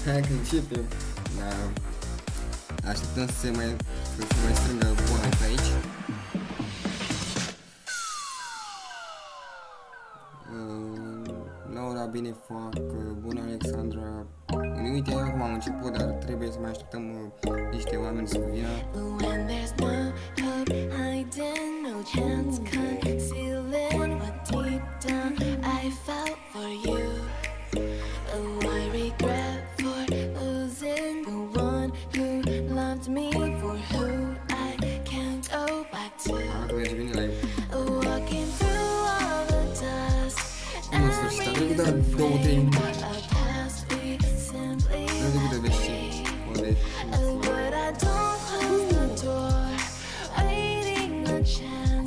Hai că începem. Da. Așteptăm să se mai strângă oameni pe aici. Laura, bine fac. Bună, Alexandra. Uite, eu acum am început, dar trebuie să mai așteptăm niște oameni să vină. Arată merge bine la el. În sfârșit, a trecut doar 2-3 minute. Nu trecut de vești. Ode.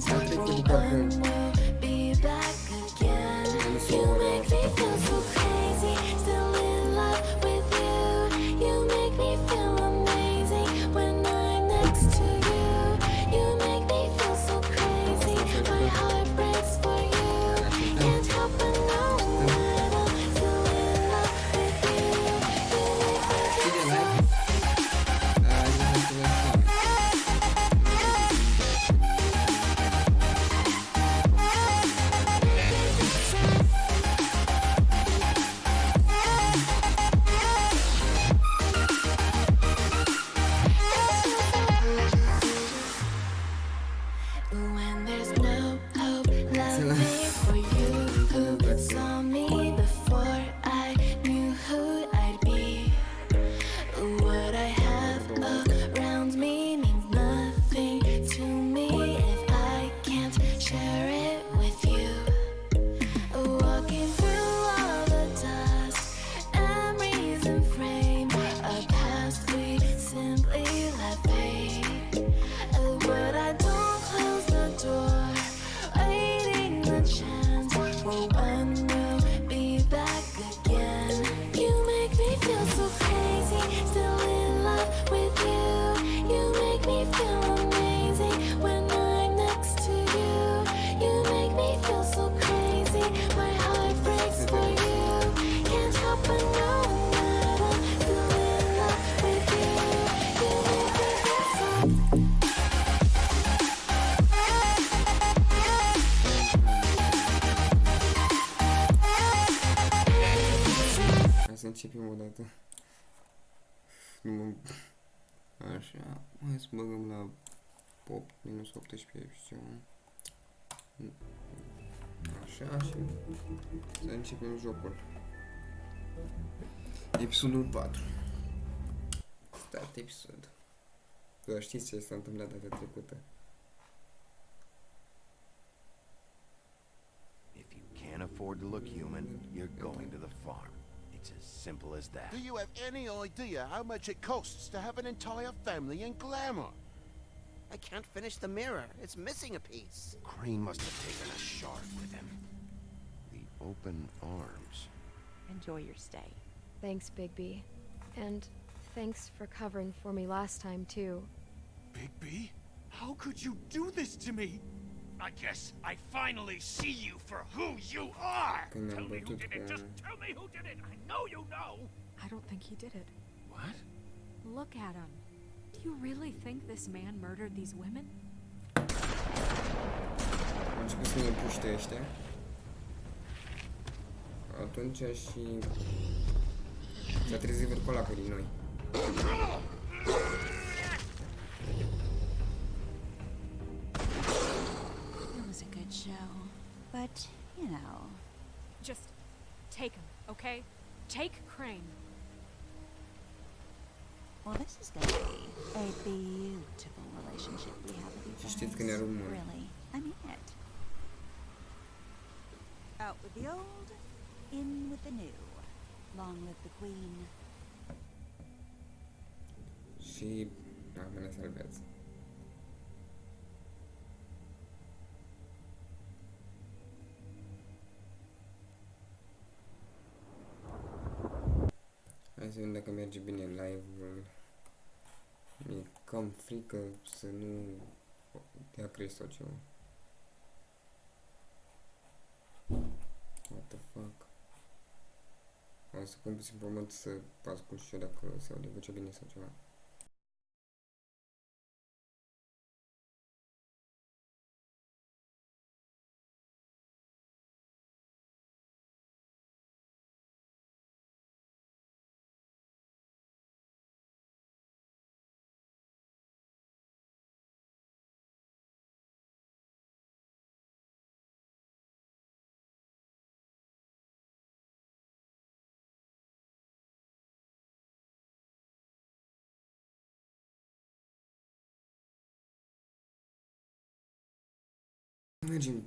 A trecut după că... Să începem o dată. Așa, hai să băgăm la 8 minus 18 episodul. Așa și să începem jocul. Episodul 4. Start episod. Doar știți ce s-a întâmplat data trecută. If you can't afford to look human, you're going to the farm. It's as simple as that. Do you have any idea how much it costs to have an entire family in glamour? I can't finish the mirror. It's missing a piece. Crane must have taken a shard with him. The open arms. Enjoy your stay. Thanks, Bigby. And thanks for covering for me last time, too. Bigby? How could you do this to me? I guess I finally see you for who you are! Tell me who did it! Just tell me who did it! I know you know! I don't think he did it. What? Look at him. Do you really think this man murdered these women? Am început să ne împuște ăștia. Atunci și... s-a trezit vârcoala pe din noi. It was a good show, but, you know... Just take him, okay? Take Crane. Well, this is gonna be a beautiful relationship we have with you Știți guys. că ne rumor. Really, I mean it. Out with the old, in with the new. Long live the queen. Și... mă ne salvează. Hai să vedem dacă merge bine live-ul. Mi-e cam frică să nu dea crash sau ceva. What the fuck? O să pun puțin pe mod să ascult și eu dacă se aude voce bine sau ceva.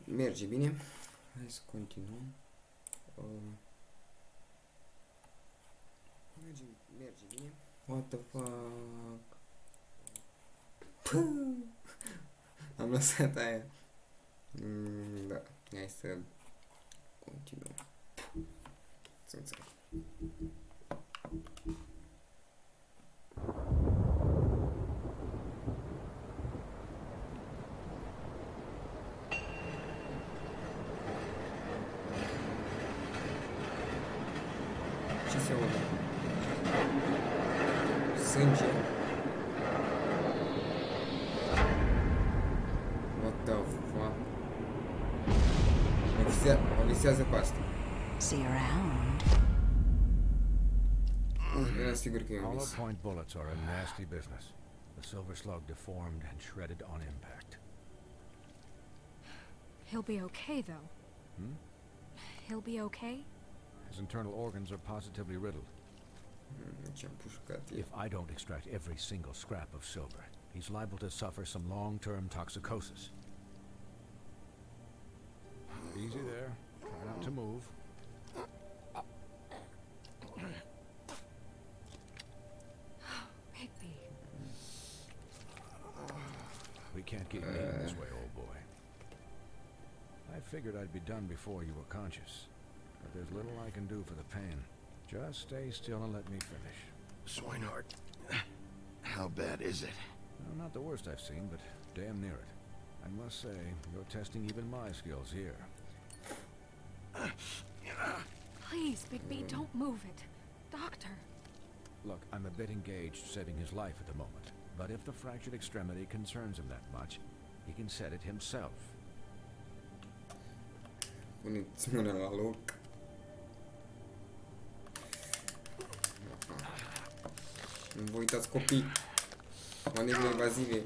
Merge bine. Hai să continuăm. Merge bine. What the fuck? Am lăsat aia. Da, hai să continuăm. Să înțeleg. Ce se aude? Sânge. What the fuck? O visează pe asta. See you around. Era sigur că e un Hollow vis. point bullets are a nasty business. The silver slug deformed and shredded on impact. He'll be okay, though. Hmm? He'll be okay? His internal organs are positively riddled. Ce-am pușcat If I don't extract every single scrap of silver, he's liable to suffer some long-term toxicosis. Easy there. Try not to move. Bigby. We can't keep meeting this way, old boy. I figured I'd be done before you were conscious, but there's little I can do for the pain. Just stay still and let me finish. Swinehart, how bad is it? Well, not the worst I've seen, but damn near it. I must say, you're testing even my skills here. Please, Bigby, don't move it. Doctor. Look, I'm a bit engaged saving his life at the moment, but if the fractured extremity concerns him that much, he can set it himself. Puneți mâna la loc. Nu vă uitați, copii. Manevre evazive.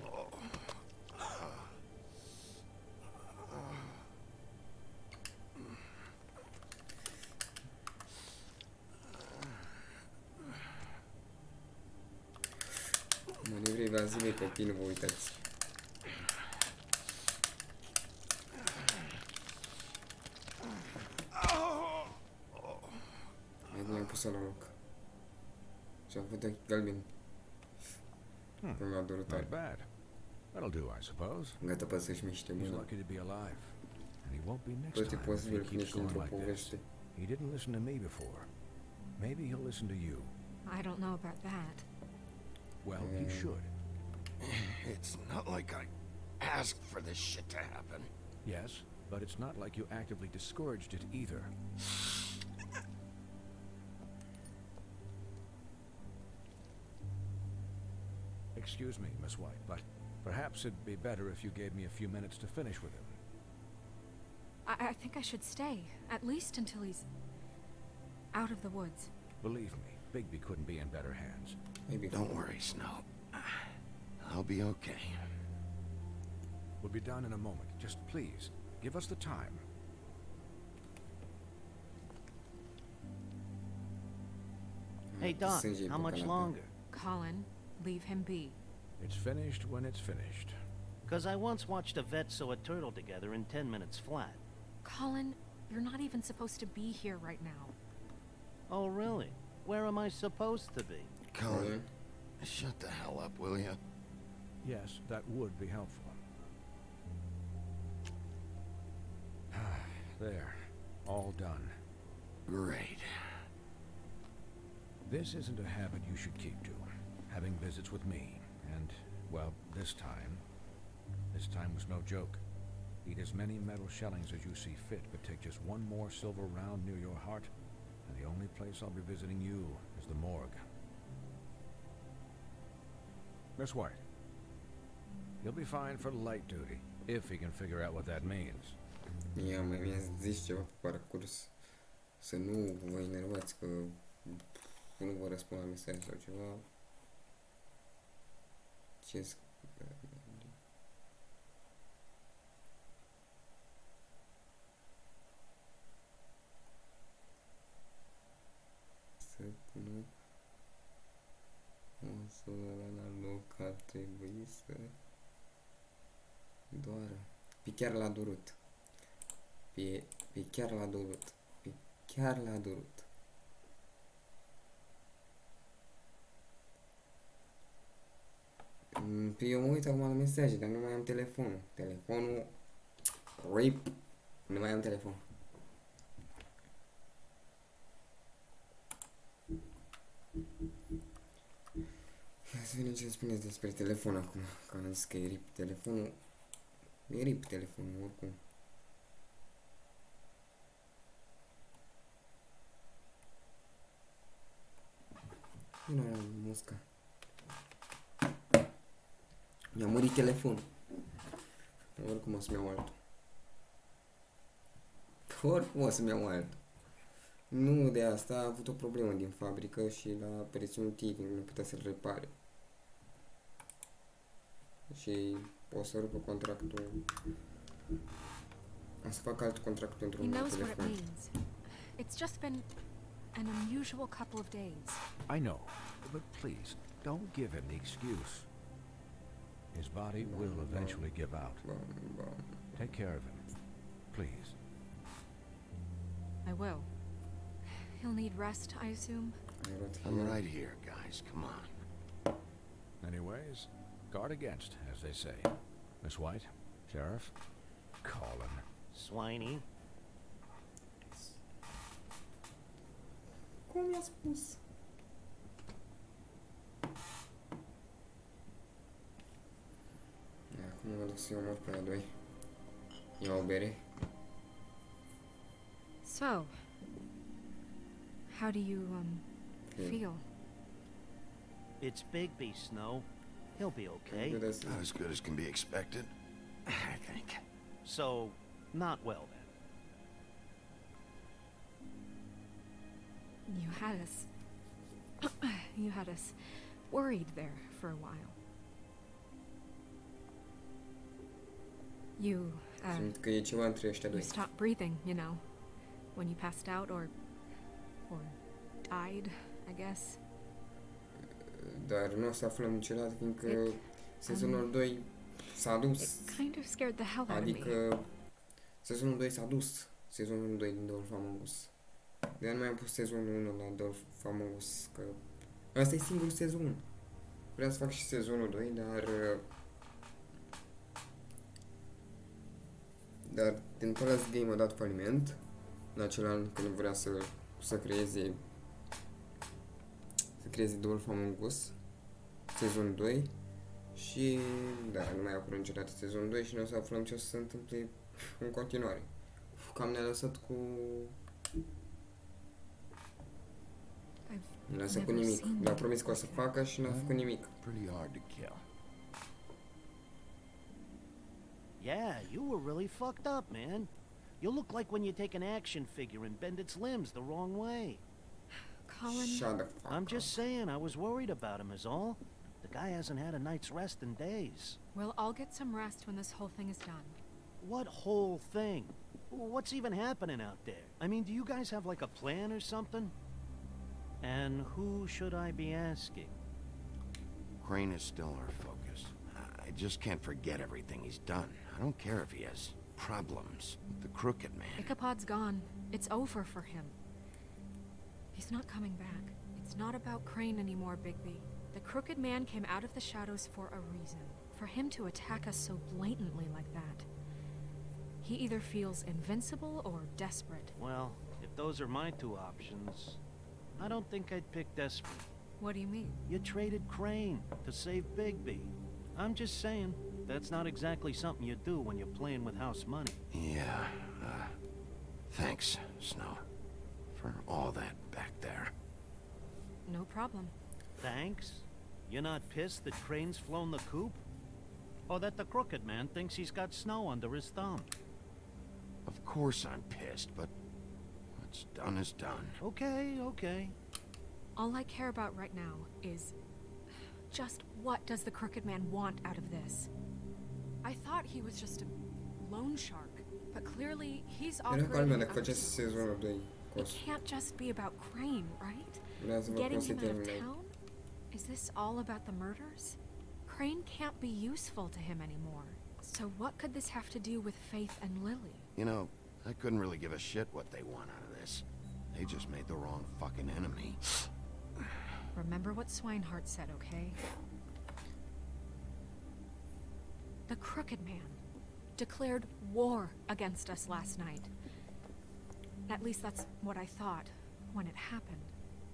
Manevre evazive, copii, nu vă uitați. Mi-am pus-o la loc. Și-am făcut ochii galbeni. Că mi-a durut tare. Not bad. That'll do, I suppose. Gata pe să-și miște He's mâna. lucky to be alive, and he won't be next Tot e time if posibil he când keeps ești going într-o like this. poveste. He didn't listen to me before. Maybe he'll listen to you. I don't know about that. Well, he should. It's not like I asked for this shit to happen. Yes, but it's not like you actively discouraged it either. Excuse me, Miss White, but perhaps it'd be better if you gave me a few minutes to finish with him. I think I should stay, at least until he's out of the woods. Believe me, Bigby couldn't be in better hands. Maybe. Don't worry, Snow. I'll be okay. We'll be done in a moment. Just please, give us the time. Hey, Doc, Sânge how pe much canapea. longer? Colin, leave him be. It's finished when it's finished. Because I once watched a vet sew a turtle together in 10 minutes flat. Colin, you're not even supposed to be here right now. Oh, really? Where am I supposed to be? Colin, shut the hell up, will you? Yes, that would be helpful. There, all done. Great. This isn't a habit you should keep to, having visits with me. And, well, this time was no joke. Eat as many metal shellings as you see fit, but take just one more silver round near your heart, and the only place I'll be visiting you is the morgue. Miss White, he'll be fine for light duty, if he can figure out what that means. Ia mai mi-a zis ceva pe parcurs. Să nu vă enervați că nu vă răspund la mesaj sau ceva. Ce să nu o să la loc ar trebui să doară. Pe chiar l-a durut. Pe chiar l-a durut. Pe chiar l-a durut. Eu mă uit acum la mesaje, dar nu mai am telefonul. Telefonul... RIP. Nu mai am telefon. Hai să vedem ce spuneți despre telefon acum. Că am zis că e RIP telefonul. E RIP telefonul oricum. Nu am musca. Mi-a murit telefonul. Oricum o să-mi iau altul. Oricum o să-mi iau altul. Nu de asta, a avut o problemă din fabrică și la presiuni TV nu putea să-l repare. Și o să rupă contractul. O să fac alt contract pentru un telefon. It's just been an unusual couple of days. I know, but please, don't give him the excuse. His body will eventually give out. Take care of him, please. I will. He'll need rest, I assume. I'm right here, guys. Come on. Anyways, guard against, as they say. Miss White, Sheriff, Colin. Swiney. Cum i-a spus? Acum mă duc să-i omor pe la doi. Ia o bere. So, how do you, feel? It's Bigby, Snow. He'll be okay. Not as good as can be expected, I think. So, not well then. You had us worried there for a while. Simt că e ceva între ăștia You doi. stopped breathing, you know, when you passed out or died, I guess. Dar nu o să aflăm niciodată, fiindcă sezonul 2 s-a dus. It kind of scared the hell out of me. Adică sezonul 2 s-a dus. Sezonul 2 din The Wolf Among Us. De-aia nu mai am pus sezonul 1 la The Wolf Among Us, că ăsta e singurul sezon. Vreau să fac și sezonul 2, dar Tentacles Game a dat faliment în acel an când vrea să creeze The Wolf Among Us sezon 2 și da, nu mai apără niciodată sezon 2 și noi o să aflăm ce o să se întâmple în continuare. Cam ne-a lăsat cu... Nu a făcut nimic. L-a promis că o să facă și n-a făcut nimic. Pretty hard to kill. Yeah, you were really fucked up, man. You look like when you take an action figure and bend its limbs the wrong way. Colin, Shut the fuck I'm up. just saying, I was worried about him is all. The guy hasn't had a night's rest in days. we'll all get some rest when this whole thing is done. What whole thing? What's even happening out there? I mean, do you guys have like a plan or something? And who should I be asking? Crane is still our focus. I just can't forget everything he's done. I don't care if he has problems with the Crooked Man. Ichabod's gone. It's over for him. He's not coming back. It's not about Crane anymore, Bigby. The Crooked Man came out of the shadows for a reason. For him to attack us so blatantly like that. He either feels invincible or desperate. Well, if those are my two options, I don't think I'd pick desperate. What do you mean? You traded Crane to save Bigby. I'm just saying, that's not exactly something you do when you're playing with house money. Yeah, thanks, Snow, for all that back there. No problem. Thanks? You're not pissed that Crane's flown the coop? Or that the crooked man thinks he's got snow under his thumb? Of course I'm pissed, but what's done is done. Okay, okay. All I care about right now is just what does the crooked man want out of this? I thought he was just a loan shark, but clearly he's Era operating calma out dacă face of sorts. sezonul 2. It can't just be about Crane, right? Vreau să văd cum Getting se him out of termină. town? Is this all about the murders? Crane can't be useful to him anymore. So what could this have to do with Faith and Lily? You know, I couldn't really give a shit what they want out of this. They just made the wrong fucking enemy. Remember what Swinehart said, okay? The Crooked Man declared war against us last night. At least that's what I thought when it happened.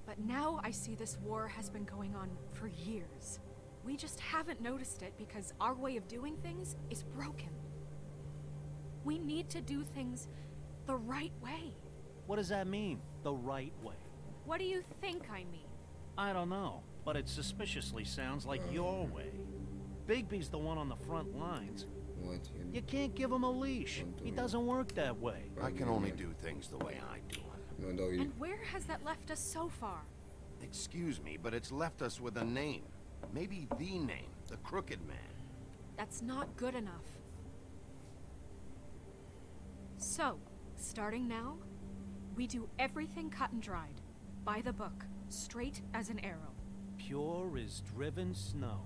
But now I see this war has been going on for years. We just haven't noticed it because our way of doing things is broken. We need to do things the right way. What does that mean, the right way? What do you think I mean? I don't know, but it suspiciously sounds like your way. Bigby's the one on the front lines. What You can't give him a leash. He doesn't work that way. I can only do things the way I do them. Nu dau And where has that left us so far? Excuse me, but it's left us with a name. Maybe the name, the Crooked Man. That's not good enough. So, starting now, we do everything cut and dried, by the book, straight as an arrow. Pure as driven snow.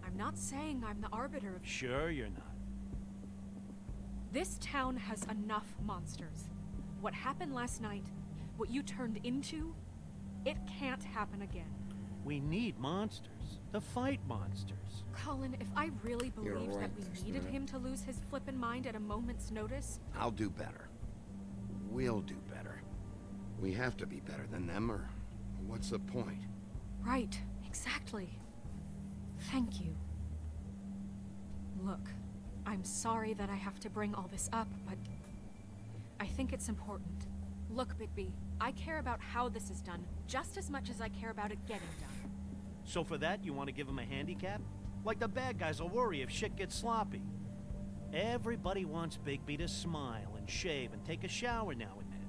I'm not saying I'm the arbiter of... Sure you're not. This town has enough monsters. What happened last night, what you turned into, it can't happen again. We need monsters to fight monsters. Colin, if I really You're believed that we right, needed Christina. him to lose his flippin' mind at a moment's notice, I'll do better. We'll do better. We have to be better than them, or what's the point? right, exactly. Thank you. Look, I'm sorry that I have to bring all this up, but I think it's important. Look, Bigby, I care about how this is done just as much as I care about it getting done. So for that, you want to give him a handicap? Like the bad guys will worry if shit gets sloppy. Everybody wants Bigby to smile and shave and take a shower now and then.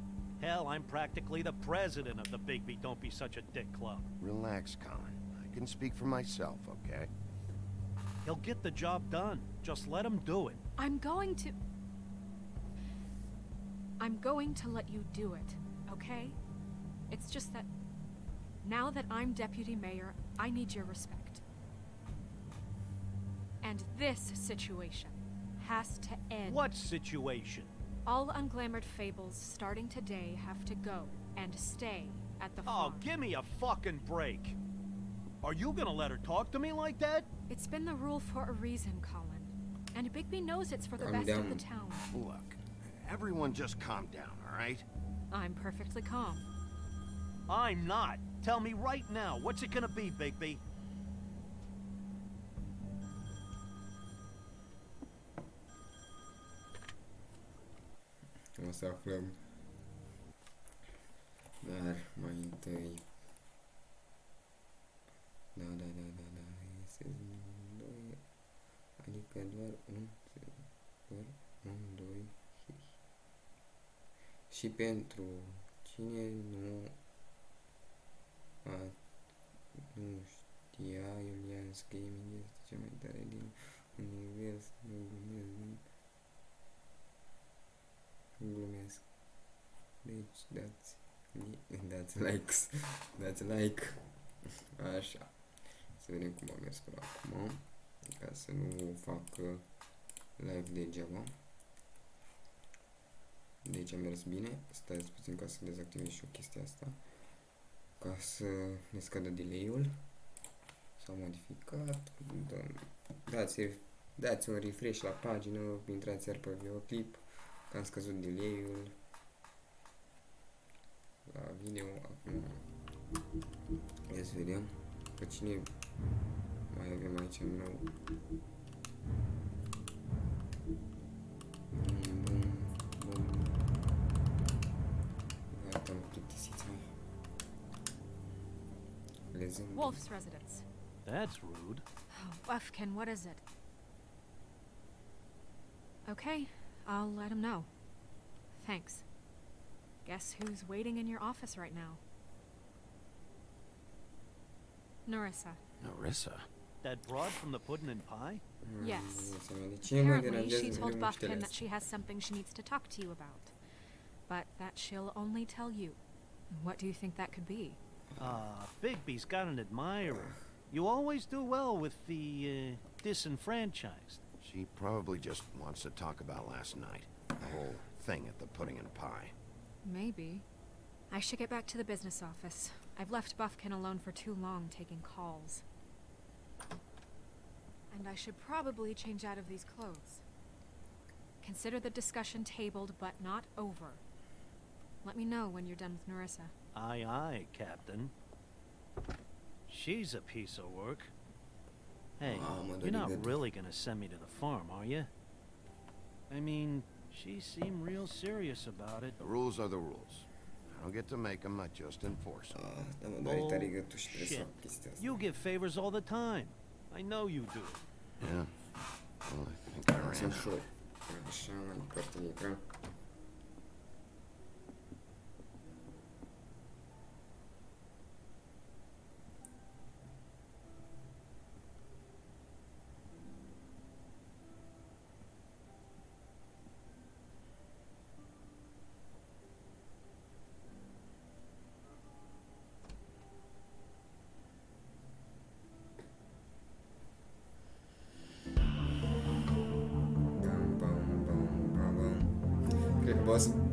Hell, I'm practically the president of the Bigby Don't Be Such a Dick Club. Relax, Colin. I can speak for myself, okay? He'll get the job done. Just let him do it. I'm going to let you do it, okay? It's just that now that I'm deputy mayor, I need your respect. And this situation has to end. What situation? All unglamored fables starting today have to go and stay at the farm. Oh, give me a fucking break. Are you gonna let her talk to me like that? It's been the rule for a reason, Colin. And Bigby knows it's for the Calm best of the down. town. Look, everyone just calm down, all right? I'm perfectly calm. I'm not. Tell me right now, what's it gonna be, Bigby? O să aflăm. Dar mai întâi... Da, e sezonul 2. Adică doar un 2. Și pentru cine nu știa, Julian's Gaming este cel mai tare din univers, nu glumesc. Deci dați likes, dați like. Așa. Să vedem cum a mers până acum, ca să nu fac live degeaba. Deci a mers bine. Stați puțin ca să dezactivez și o chestia asta, ca să ne scadă delay-ul. S-a modificat. Dați un refresh la pagină, intrați iar pe videoclip, că am scăzut delay-ul la video. Acum ia să vedem pe cine mai avem aici nou. Gata, am plictisit Wolf's residence. That's rude. Oh, Buffkin, what is it? Okay, I'll let him know. Thanks. Guess who's waiting in your office right now? Narissa. Narissa? That broad from the pudding and pie? Yes. Ce mă Apparently, deranjează she told remuștele Buffkin that astea? she has something she needs to talk to you about. But that she'll only tell you. What do you think that could be? Bigby's got an admirer. You always do well with the, disenfranchised. She probably just wants to talk about last night. The whole thing at the pudding and pie. Maybe. I should get back to the business office. I've left Buffkin alone for too long taking calls. And I should probably change out of these clothes. Consider the discussion tabled, but not over. Let me know when you're done with Narissa. Aye, aye, Captain. She's a piece of work. Hey, you're not really gonna send me to the farm, are you? I mean, she seemed real serious about it. The rules are the rules. I don't get to make them, I just enforce them. Dar mă doare tare gâtul și trebuie să fac chestia asta. You give favors all the time. I know you do. Yeah. Well, I think I ran Sunt out. șor. Așa, mai departe în ecran. Cred că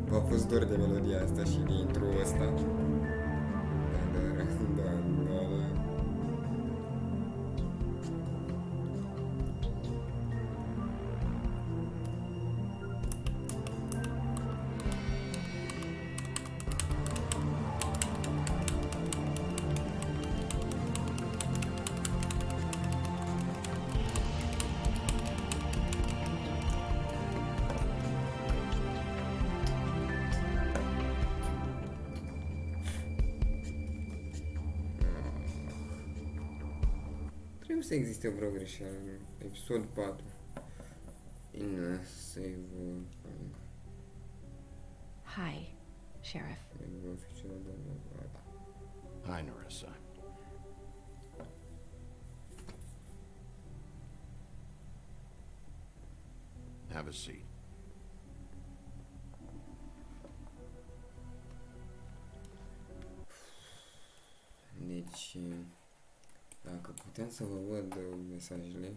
v-a fost dor de melodia asta și de intro-ul ăsta. Da. Trebuie să existe vreo greșeală în episod 4. In save Hi, Sheriff. Hi, Narissa. Have a seat. Deci, dacă puteam să vă văd mesajele,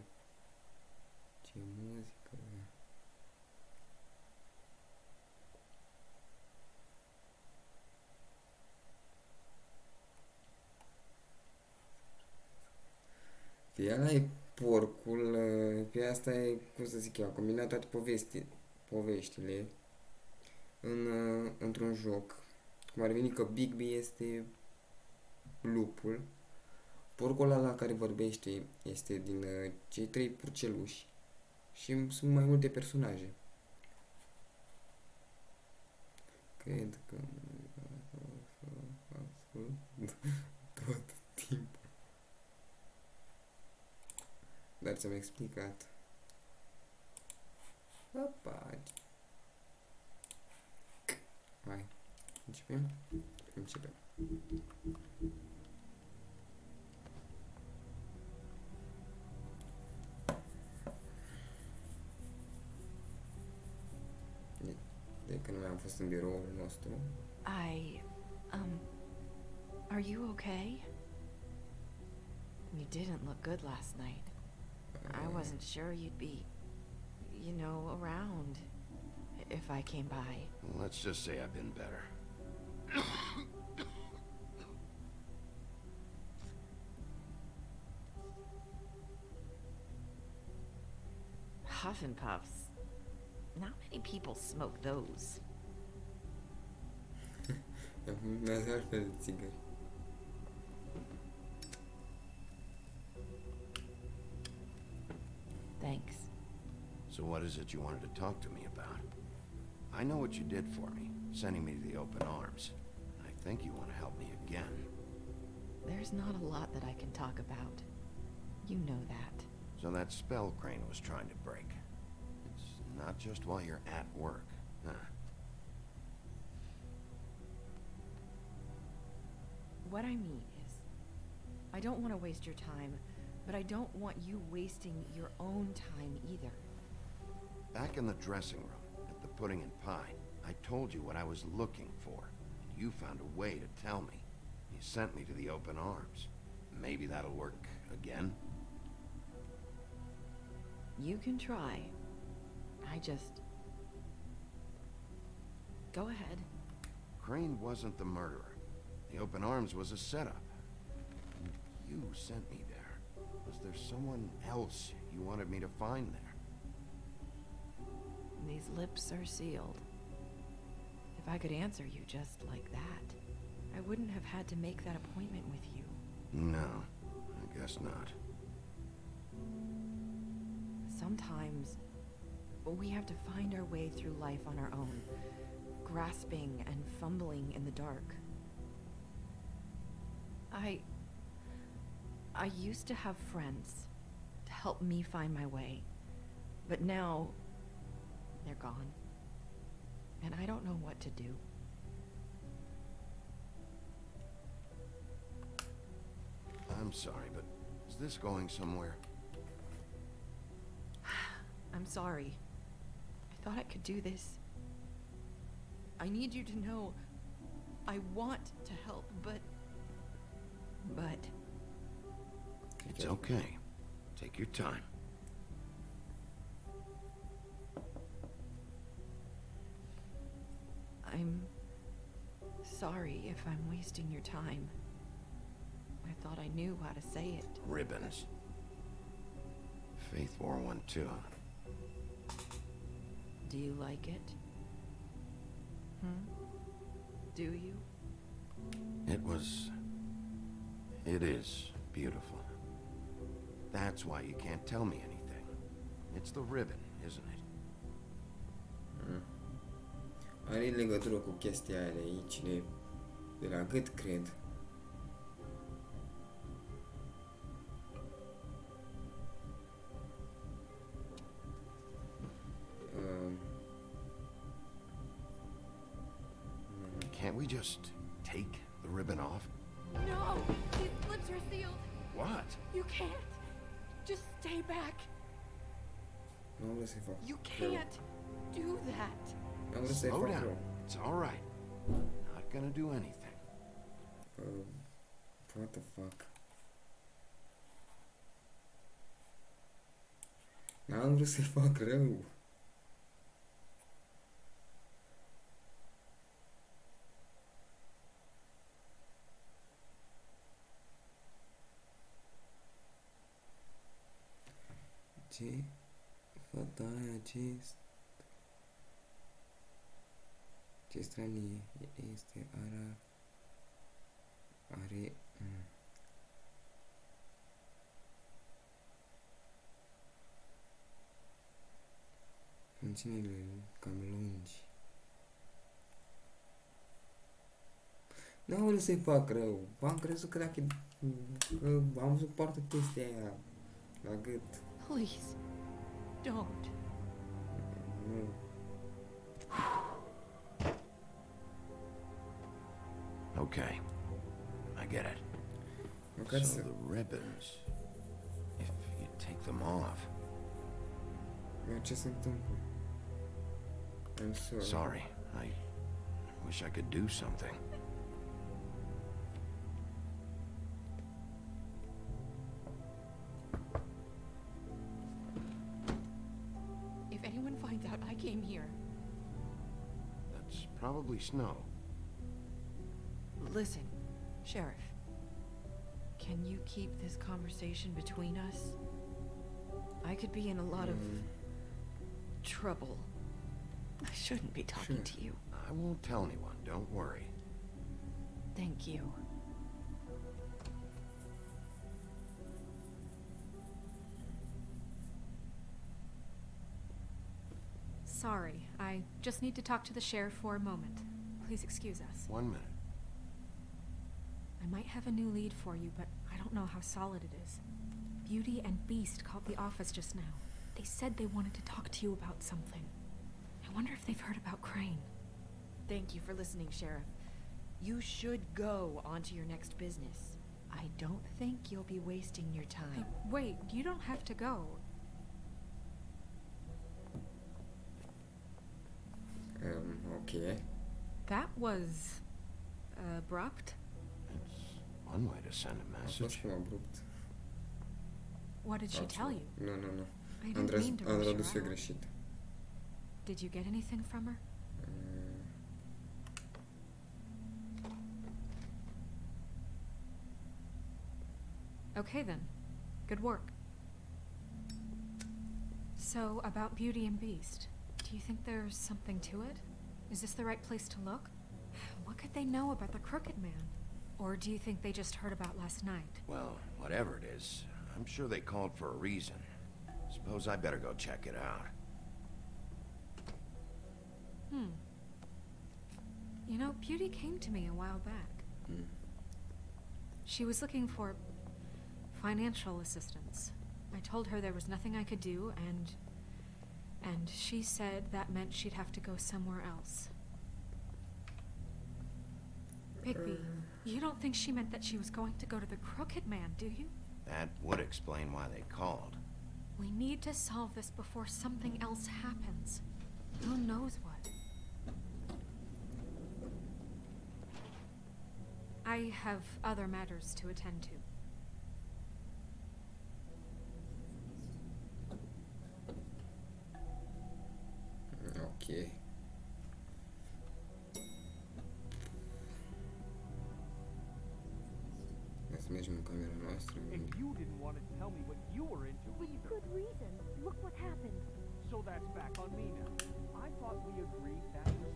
ce muzică. Pe ăla e porcul, pe asta e, cum să zic eu, a combinat toate poveștile într-un joc. Cum ar veni că Bigby este lupul. Porcul ăla care vorbește este din cei 3 purceluși și sunt mai multe personaje. Cred că tot timpul. Dar ți-am explicat. Opa. Hai. Începem? Începem. De când noi am fost în biroul nostru. Are you okay? You didn't look good last night. I wasn't sure you'd be, around if I came by. Let's just say I've been better. Huff and puffs. Not many people smoke those. Mi-a dat altfel de țigări. Thanks. So what is it you wanted to talk to me about? I know what you did for me, sending me to the open arms. I think you want to help me again. There's not a lot that I can talk about. You know that. So that spell Crane was trying to break. It's not just while you're at work, huh? What I mean is, I don't want to waste your time, but I don't want you wasting your own time either. Back in the dressing room, at the pudding and pie, I told you what I was looking for, and you found a way to tell me. You sent me to the open arms. Maybe that'll work again? You can try. I just... Go ahead. Crane wasn't the murderer. The open arms was a setup. And you sent me there. Was there someone else you wanted me to find there? These lips are sealed. If I could answer you just like that, I wouldn't have had to make that appointment with you. No, I guess not. Sometimes, we have to find our way through life on our own, grasping and fumbling in the dark. I used to have friends to help me find my way, but now they're gone, and I don't know what to do. I'm sorry, but is this going somewhere? I'm sorry. I thought I could do this. I need you to know I want to help, but... It's okay. Take your time. I'm sorry if I'm wasting your time. I thought I knew how to say it. Ribbons. Faith wore one too. Do you like it? Do you? It is beautiful. That's why you can't tell me anything. It's the ribbon, isn't it? Are legătură cu chestia aia de aici, de la gât, cred. Can't we just take the ribbon off? No! These lips are sealed! What? You can't! Just stay back! Nu am vrut să-i fac You rău. can't do that! Am vrut să-i Slow fac down. rău. It's all right. Not gonna do anything. What the fuck? N-am vrut să-i fac rău. Ce? Fata aia, ce stranie este, are... Funcțiunile cam lungi. N-am vrut să-i fac rău. Am crezut că dacă... că am văzut poartă chestia aia la gât. Please, don't. Nu. Okay. I get it. Măcar So să... the ribbons, if you take them off. Ce se întâmplă? I'm sorry. Sorry. I wish I could do something. If anyone finds out I came here... That's probably snow. Listen, Sheriff. Can you keep this conversation between us? I could be in a lot of trouble. I shouldn't be talking to you. I won't tell anyone, don't worry. Thank you. Sorry, I just need to talk to the sheriff for a moment. Please excuse us. 1 minute. I might have a new lead for you, but I don't know how solid it is. Beauty and Beast called the office just now. They said they wanted to talk to you about something. I wonder if they've heard about Crane. Thank you for listening, Sheriff. You should go on to your next business. I don't think you'll be wasting your time. Wait, you don't have to go. Okay. That was... abrupt? It's one way to send a A fost message. cum abrupt. What did she tell you? Nu, nu, nu. I didn't mean to Am rush tradus her eu out. greșit. Did you get anything from her? Okay then. Good work. So, about Beauty and Beast. Do you think there's something to it? Is this the right place to look? What could they know about the Crooked Man? Or do you think they just heard about last night? Well, whatever it is, I'm sure they called for a reason. Suppose I better go check it out. You know, Beauty came to me a while back. She was looking for financial assistance. I told her there was nothing I could do, and she said that meant she'd have to go somewhere else. Bigby, you don't think she meant that she was going to go to the Crooked Man, do you? That would explain why they called. We need to solve this before something else happens. Who knows what? I have other matters to attend to. Ok. Să mergem în camera noastră. And you didn't want to tell me what you were into either. Good reason. Look what happened. So that's back on me now. I thought we agreed that was...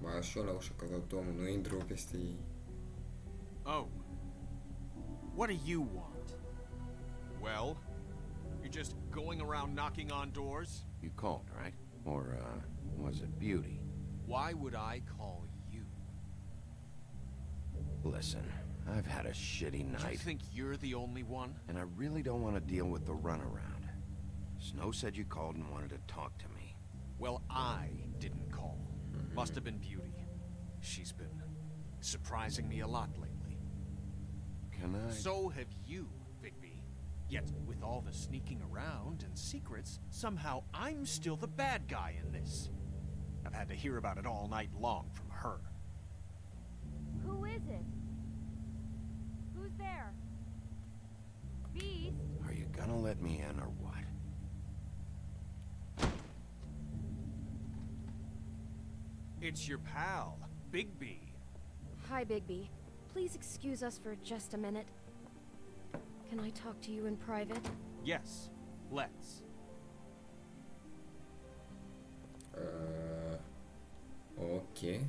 Ba, și eu la ușă căzut omul, nu intru peste ei. Oh. What do you want? Well, you're just going around knocking on doors? You called, right? Or, was it Beauty? Why would I call you? Listen, I've had a shitty Do you night, think you're the only one? and I really don't want to deal with the runaround. Snow said you called and wanted to talk to me. Well, I didn't call. Must have been Beauty. She's been surprising me a lot lately. Can I? So have you, Bigby. Yet, with all the sneaking around and secrets, somehow I'm still the bad guy in this. I've had to hear about it all night long from her. Who is it? Who's there? Beast? Are you gonna let me in or what? It's your pal, Bigby. Hi, Bigby. Please excuse us for just a minute. Can I talk to you in private? Yes, let's. Ok.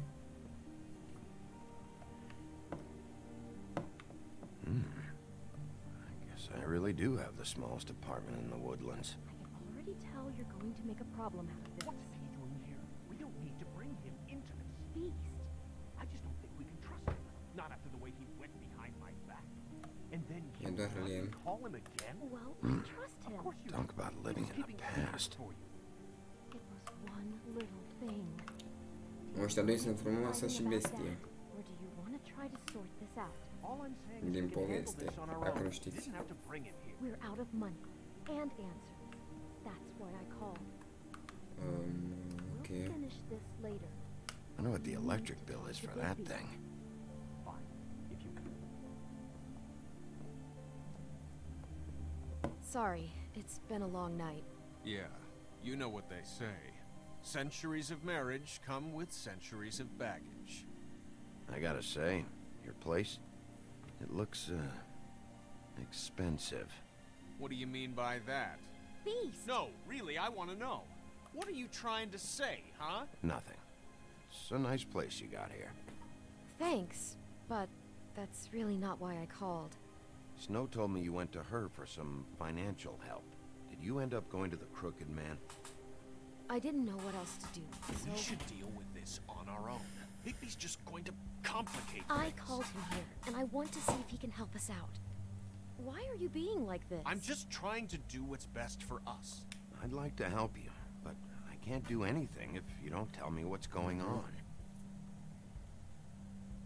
I guess I really do have the smallest apartment in the woodlands. I can already tell you're going to make a problem out of this. What's he doing here? We don't need to bring him into this. Beast. I just don't think we can trust him. Not after the way he went behind my back. And then E you doar want Liam. to call him again? Well, I trust Of him. course you Talk do. about He living was in the keeping secrets past. for you. It was one little thing. Ăștia doi sunt frumoasă și Fighting about bestie. that, or do you want to try to sort this out? All I'm saying is Din we can handle poveste, this on our dacă own. nu You știți. didn't have to bring him here. We're out of money and answers. That's why I called. Ok. We'll finish this later. I know what the electric bill is for that thing. Fine, if you can. Sorry, it's been a long night. Yeah, you know what they say. Centuries of marriage come with centuries of baggage. I gotta say, your place, it looks, expensive. What do you mean by that? Beast! No, really, I want to know. What are you trying to say, huh? Nothing. It's a nice place you got here. Thanks, but that's really not why I called. Snow told me you went to her for some financial help. Did you end up going to the Crooked Man? I didn't know what else to do, We so... should deal with this on our own. Bigby's just going to complicate I things. called him here, and I want to see if he can help us out. Why are you being like this? I'm just trying to do what's best for us. I'd like to help you, but I can't do anything if you don't tell me what's going on.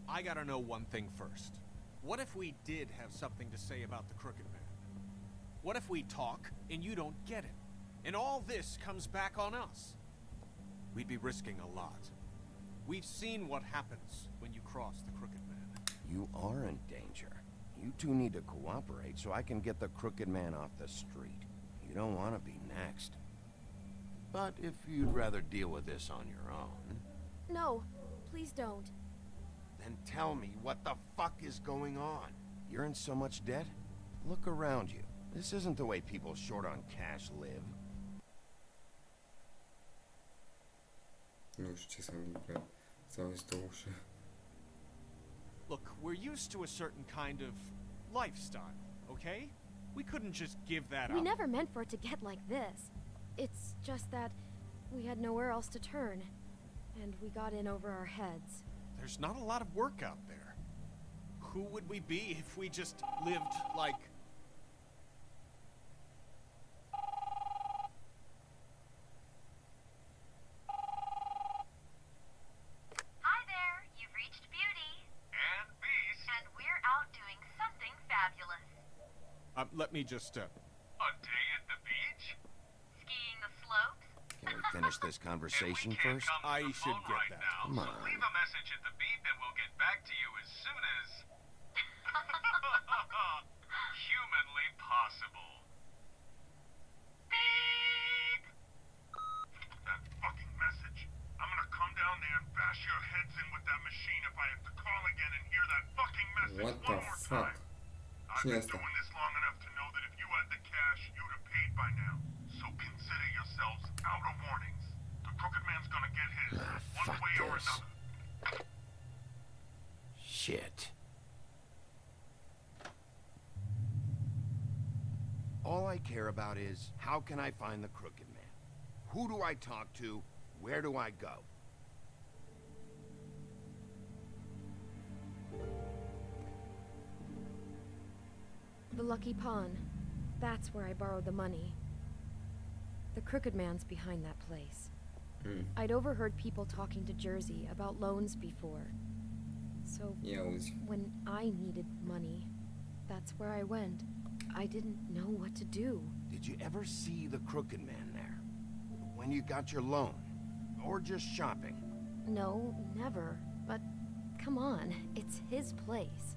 I gotta know one thing first. What if we did have something to say about the Crooked Man? What if we talk and you don't get it? And all this comes back on us? We'd be risking a lot. We've seen what happens when you cross the Crooked Man. You are in danger. You two need to cooperate so I can get the Crooked Man off the street. You don't want to be next. But if you'd rather deal with this on your own... No, please don't. Then tell me what the fuck is going on. You're in so much debt? Look around you. This isn't the way people short on cash live. Nu știu ce s-a întâmplat. S-a auzit o ușă. Look, we're used to a certain kind of lifestyle, okay? We couldn't just give that We up. never meant for it to get like this. It's just that we had nowhere else to turn, and we got in over our heads. There's not a lot of work out there. Who would we be if we just lived like... Hi there, you've reached Beauty. And Beast. And we're out doing something fabulous. let me just, A day at the beach? Skiing the slopes? Can we finish this conversation first? I should get that. Come on. Leave a message at the beep and we'll get back to you as soon as... humanly possible. Beep! That fucking message. I'm gonna come down there and bash your heads in with that machine if I have to call again and hear that fucking message What one the more fuck? time. I've Cine been asta? doing this long enough to know that if you had the cash, you'd have paid by now. So consider yourselves out of warnings. The Crooked Man's gonna get his, one fuck way or this. another. Shit. All I care about is, how can I find the Crooked Man? Who do I talk to? Where do I go? The Lucky Pawn. That's where I borrowed the money. The Crooked Man's behind that place. I'd overheard people talking to Jersey about loans before. So, Ia auzi. when I needed money, that's where I went. I didn't know what to do. Did you ever see the Crooked Man there? When you got your loan? Or just shopping? No, never. But, come on, it's his place.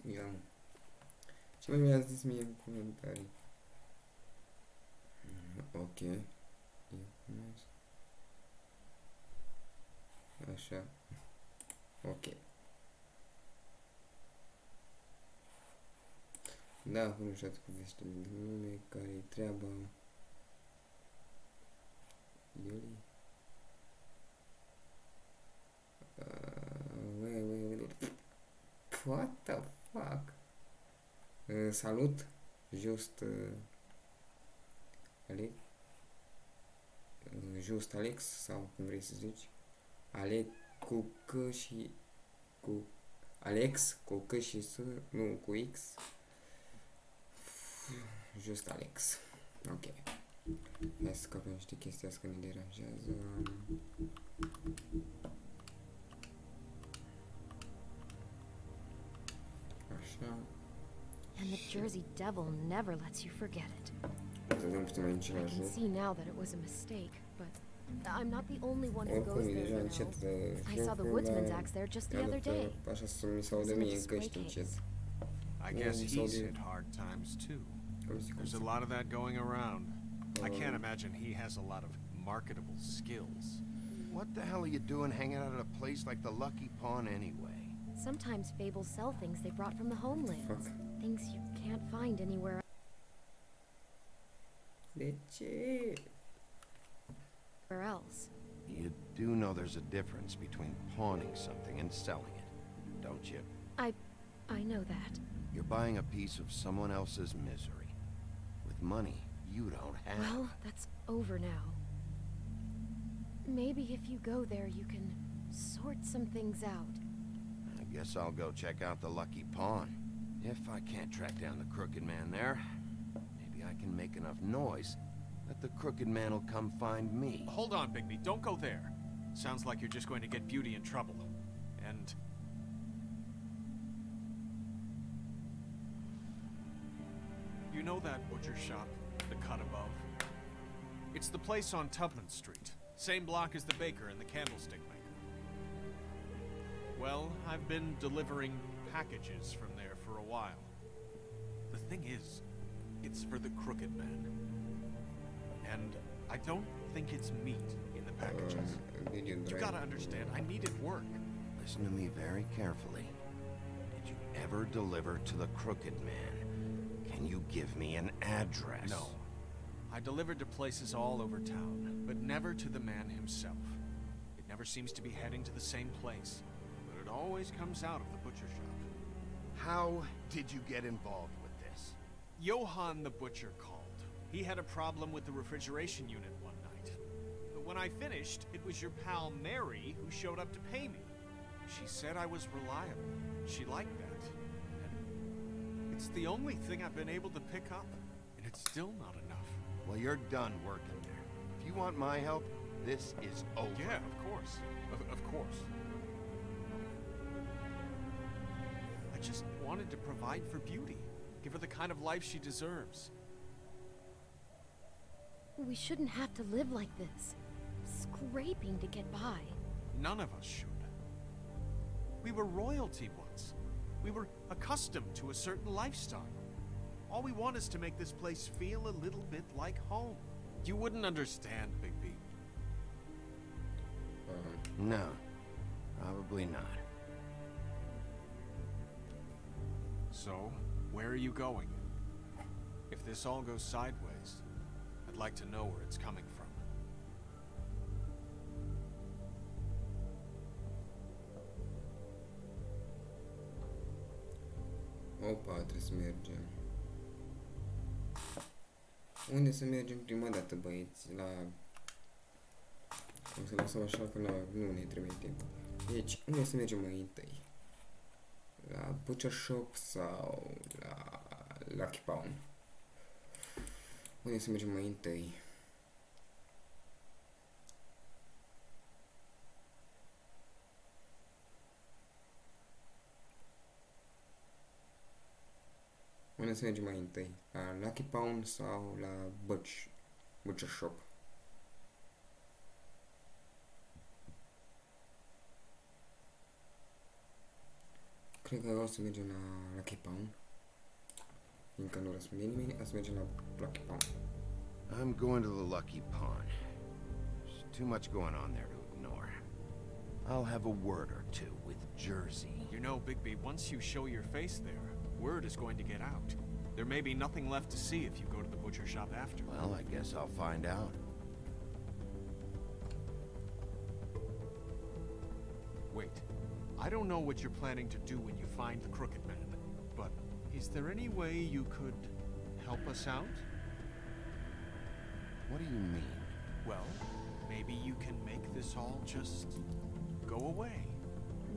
Ia. Ce mai mi-a zis mie în comentarii? Ok. Ia, așa. Ok. Da, cunoșteați povestea din lume, care-i treaba Iulie? Wait. What the fuck? Salut! Just Alex? Just Alex, sau cum vrei să zici? Alex cu C și cu Alex cu C și S, nu cu X. Just Alex. Ok. Hai să scăpăm niște chestii astea că ne deranjează. Așa. And the Jersey Devil never lets you forget it. Să dăm puțin mai încet la I can joc. see now that it was a mistake, but I'm not the only one who Oricum goes e there, deja you încet know. I saw the jocul, woodsman's dar axe there just the iată, other day. așa să mi se aude It was in a mie în display căști încet. case. I Yeah, guess he's he's holding- hit hard times too. Cum There's a lot of that going around. I can't imagine he has a lot of marketable skills. What the hell are you doing hanging out at a place like the Lucky Pawn anyway? Sometimes fables sell things they brought from the homelands. Fuck. Things you can't find anywhere De ce? else. You do know there's a difference between pawning something and selling it, don't you? I know that. You're buying a piece of someone else's misery. With money you don't have. Well, that's over now. Maybe if you go there, you can sort some things out. I guess I'll go check out the Lucky Pawn. If I can't track down the Crooked Man there, maybe I can make enough noise that the Crooked Man will come find me. Hold on, Bigby. Don't go there. Sounds like you're just going to get Beauty in trouble. And... you know that butcher shop, the cut above? It's the place on Tubman Street. Same block as the baker and the candlestick maker. Well, I've been delivering packages from there for a while. The thing is, it's for the Crooked Man. And I don't think it's meat in the packages. You gotta understand, I needed work. Listen to me very carefully. Did you ever deliver to the Crooked Man? Can you give me an address? No. I delivered to places all over town, but never to the man himself. It never seems to be heading to the same place, but it always comes out of the butcher shop. How did you get involved with this? Johann the butcher called. He had a problem with the refrigeration unit one night. But when I finished, it was your pal Mary who showed up to pay me. She said I was reliable. She liked that. And it's the only thing I've been able to pick up, and it's still not enough. Well, you're done working there. If you want my help, this is over. Yeah, of course. Of course. I just wanted to provide for Beauty. Give her the kind of life she deserves. We shouldn't have to live like this, scraping to get by. None of us should. We were royalty once. We were accustomed to a certain lifestyle. All we want is to make this place feel a little bit like home. You wouldn't understand, Bigby. No, probably not. So, where are you going? If this all goes sideways, I'd like to know where it's coming from. Opa, trebuie să mergem. Unde să mergem prima dată, băieți? La... O să lăsăm așa că nu ne trebuie timp. Deci, unde să mergem mai întâi? La Butcher Shop sau la Lucky Pawn? Unde să mergem mai întâi? Unde să mergem mai întâi? La Lucky Pawn sau la Butcher Shop? Cred că o să mergem la Lucky Pawn. Fiindcă nu răspunde nimeni, o să mergem la Lucky Pawn. I'm going to the Lucky Pawn. There's too much going on there to ignore. I'll have a word or two with Jersey. You know, Bigby, once you show your face there, word is going to get out. There may be nothing left to see if you go to the butcher shop after. Well, I guess I'll find out. Wait. I don't know what you're planning to do when you find the Crooked Man, but is there any way you could help us out? What do you mean? Well, maybe you can make this all just go away.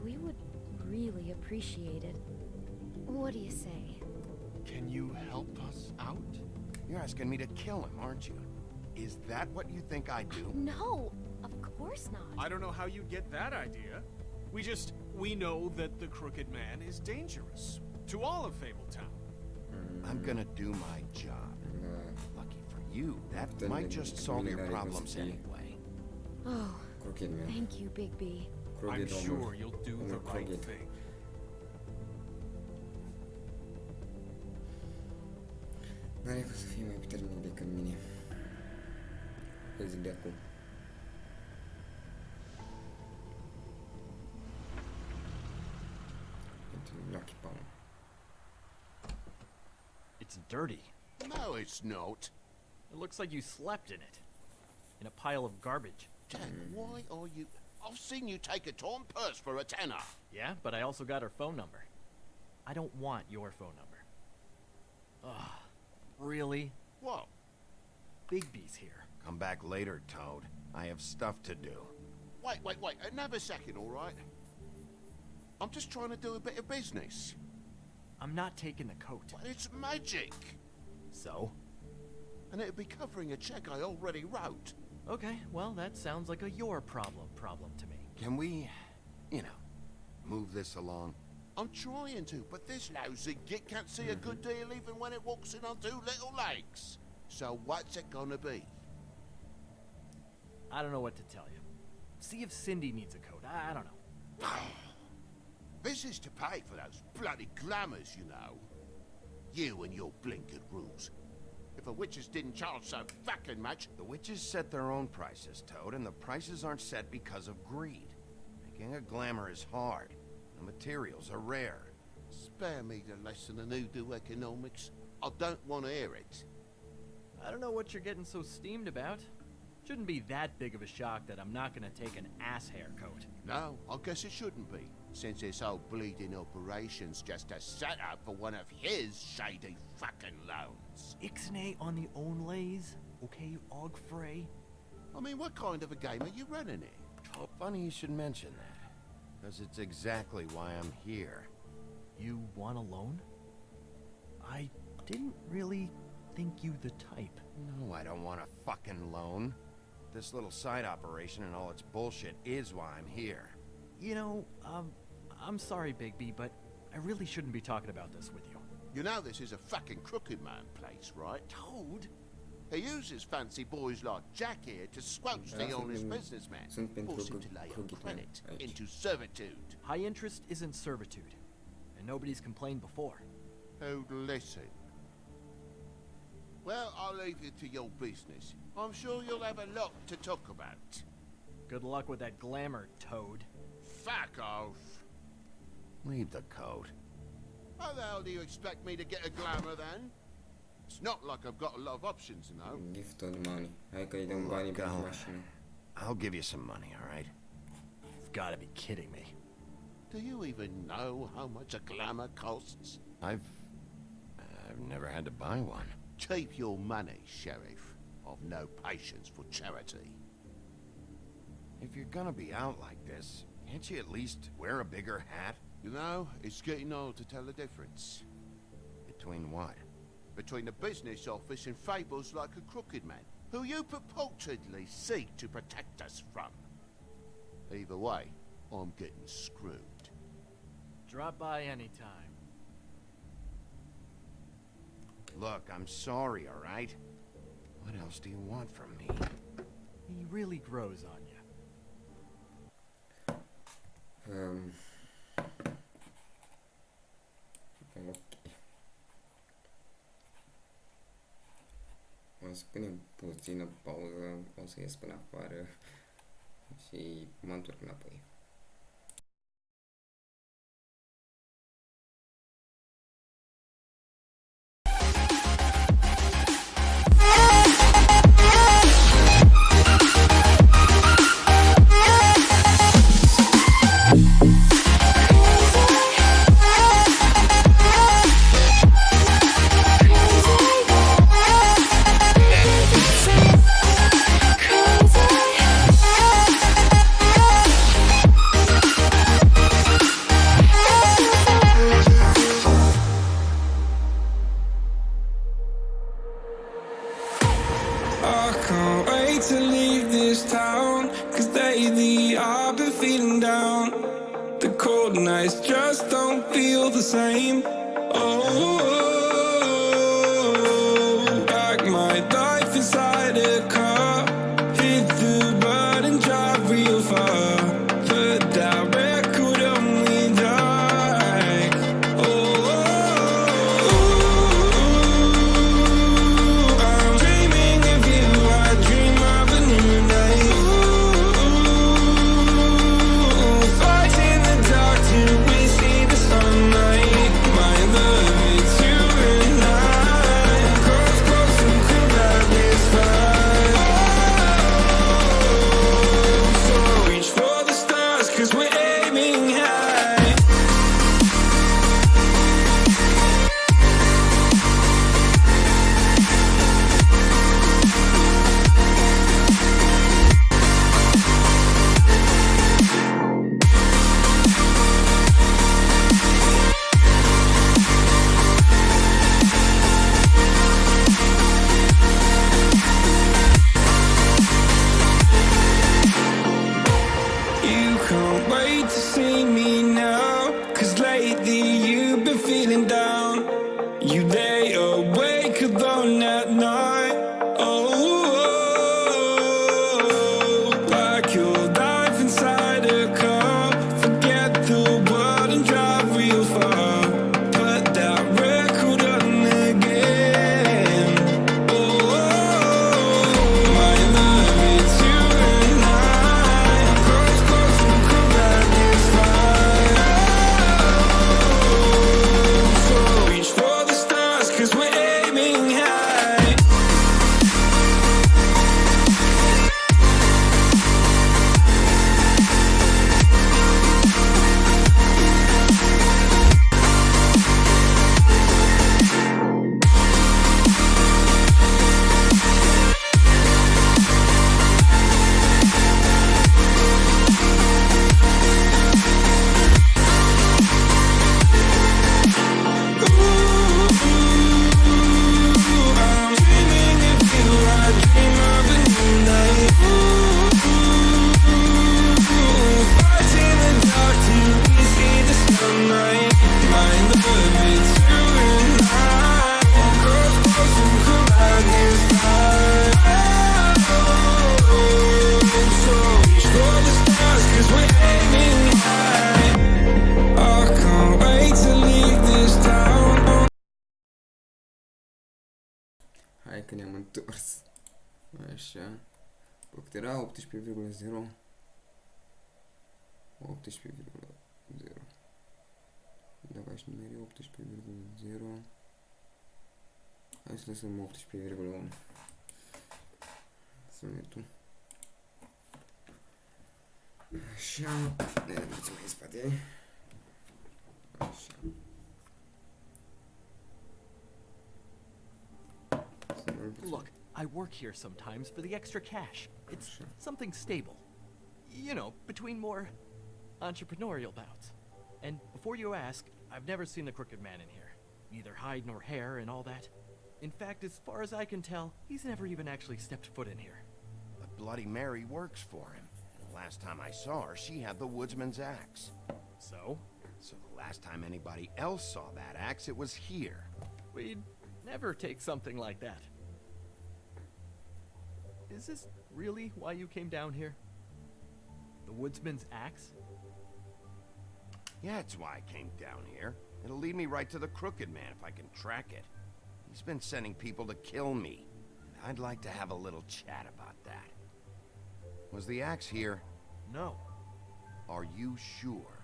We would really appreciate it. What do you say? Can you help us out? You're asking me to kill him, aren't you? Is that what you think I do? No, of course not. I don't know how you'd get that idea. We know that the Crooked Man is dangerous to all of Fabletown. I'm gonna do my job. Lucky for you, that might just solve your problems anyway. Oh, thank you, Bigby. I'm sure you'll do the right thing. N-are cum să fie mai puternic decât mine. Îl zic de acum. Lucky Pawn. It's dirty. No, it's not. It looks like you slept in it. In a pile of garbage. Jack, why are you... I've seen you take a torn purse for a tenner. Yeah, but I also got her phone number. I don't want your phone number. Ugh. Really? What? Bigby's here. Come back later, Toad. I have stuff to do. Wait. Another second, all right? I'm just trying to do a bit of business. I'm not taking the coat. But it's magic. So? And it'd be covering a check I already wrote. Okay, well, that sounds like a your problem to me. Can we, move this along? I'm trying to, but this lousy git can't see a good deal even when it walks in on two little legs. So what's it gonna be? I don't know what to tell you. See if Cindy needs a coat. I don't know. This is to pay for those bloody glamours, you know. You and your blinkered rules. If the witches didn't charge so fucking much... The witches set their own prices, Toad, and the prices aren't set because of greed. Making a glamour is hard. The materials are rare. Spare me the lesson in hoodoo economics. I don't want to hear it. I don't know what you're getting so steamed about. Shouldn't be that big of a shock that I'm not gonna take an ass hair coat. No, I guess it shouldn't be, since this whole bleeding operation's just a setup for one of his shady fucking loans. Ixnay on the onlays, okay, Og Frey? I mean, what kind of a game are you running here? Oh, funny you should mention that, because it's exactly why I'm here. You want a loan? I didn't really think you the type. No, I don't want a fucking loan. This little side operation and all its bullshit is why I'm here. You know, I'm sorry, Bigby, but I really shouldn't be talking about this with you. You know this is a fucking crooked man place, right? Toad? He uses fancy boys like Jack here to squelch the honest businessman, force him to lay on credit into servitude. High interest isn't servitude, and nobody's complained before. Oh, listen. Well, I'll leave you to your business. I'm sure you'll have a lot to talk about. Good luck with that glamour, Toad. Fuck off. Leave the coat. How the hell do you expect me to get a glamour then? It's not like I've got a lot of options, you know. Give Todd money. Hai că îi dăm banii pentru mașină. I'll give you some money, all right? You've got to be kidding me. Do you even know how much a glamour costs? I've never had to buy one. Keep your money, Sheriff. I've no patience for charity. If you're gonna be out like this, can't you at least wear a bigger hat? You know, it's getting hard to tell the difference. Between what? Between the business office and fables like a crooked man, who you purportedly seek to protect us from. Either way, I'm getting screwed. Drop by anytime. Look, I'm sorry, all right? What else do you want from me? He really grows on you. Ok. O să punem puțină pauză, o să ies până afară și mă întorc înapoi. To leave this town, 'cause lately I've been feeling down. The cold nights just don't feel the same. Oh, like my life inside a car. Hit the button, drive real far. Heard that record only die. Oh, I'm dreaming of you. I dream of a new night. Fight in the dark till we see the sunlight. My day awake alone at night. Like your life inside a car. Forget the world and drive real far. Put that record on again. My love, it's you and I. Close, close, and come back this fire. So reach for the stars, 'cause we're aiming high. I'm dreaming of you, I dream of a new night. Fight in the dark till we see the sunlight. My love, it's you and I. Close, close, and come back this time. So reach for the stars, 'cause we're aiming high. I can't wait to leave this town. Hai că ne-am întors. Așa. Poate era 18,0. 18,0. Dacă aș numeri 18,0. Hai să lăsăm 18,1. Sunetul. Așa. Ne ducem mai în spate. Așa. Look, I work here sometimes for the extra cash. It's something stable. You know, between more entrepreneurial bouts. And before you ask, I've never seen the Crooked Man in here. Neither hide nor hair and all that. In fact, as far as I can tell, he's never even actually stepped foot in here. But Bloody Mary works for him. The last time I saw her, she had the woodsman's axe. So? So the last time anybody else saw that axe, it was here. We'd never take something like that. Is this really why you came down here? The woodsman's axe? Yeah, it's why I came down here. It'll lead me right to the Crooked Man if I can track it. He's been sending people to kill me. And I'd like to have a little chat about that. Was the axe here? No. Are you sure?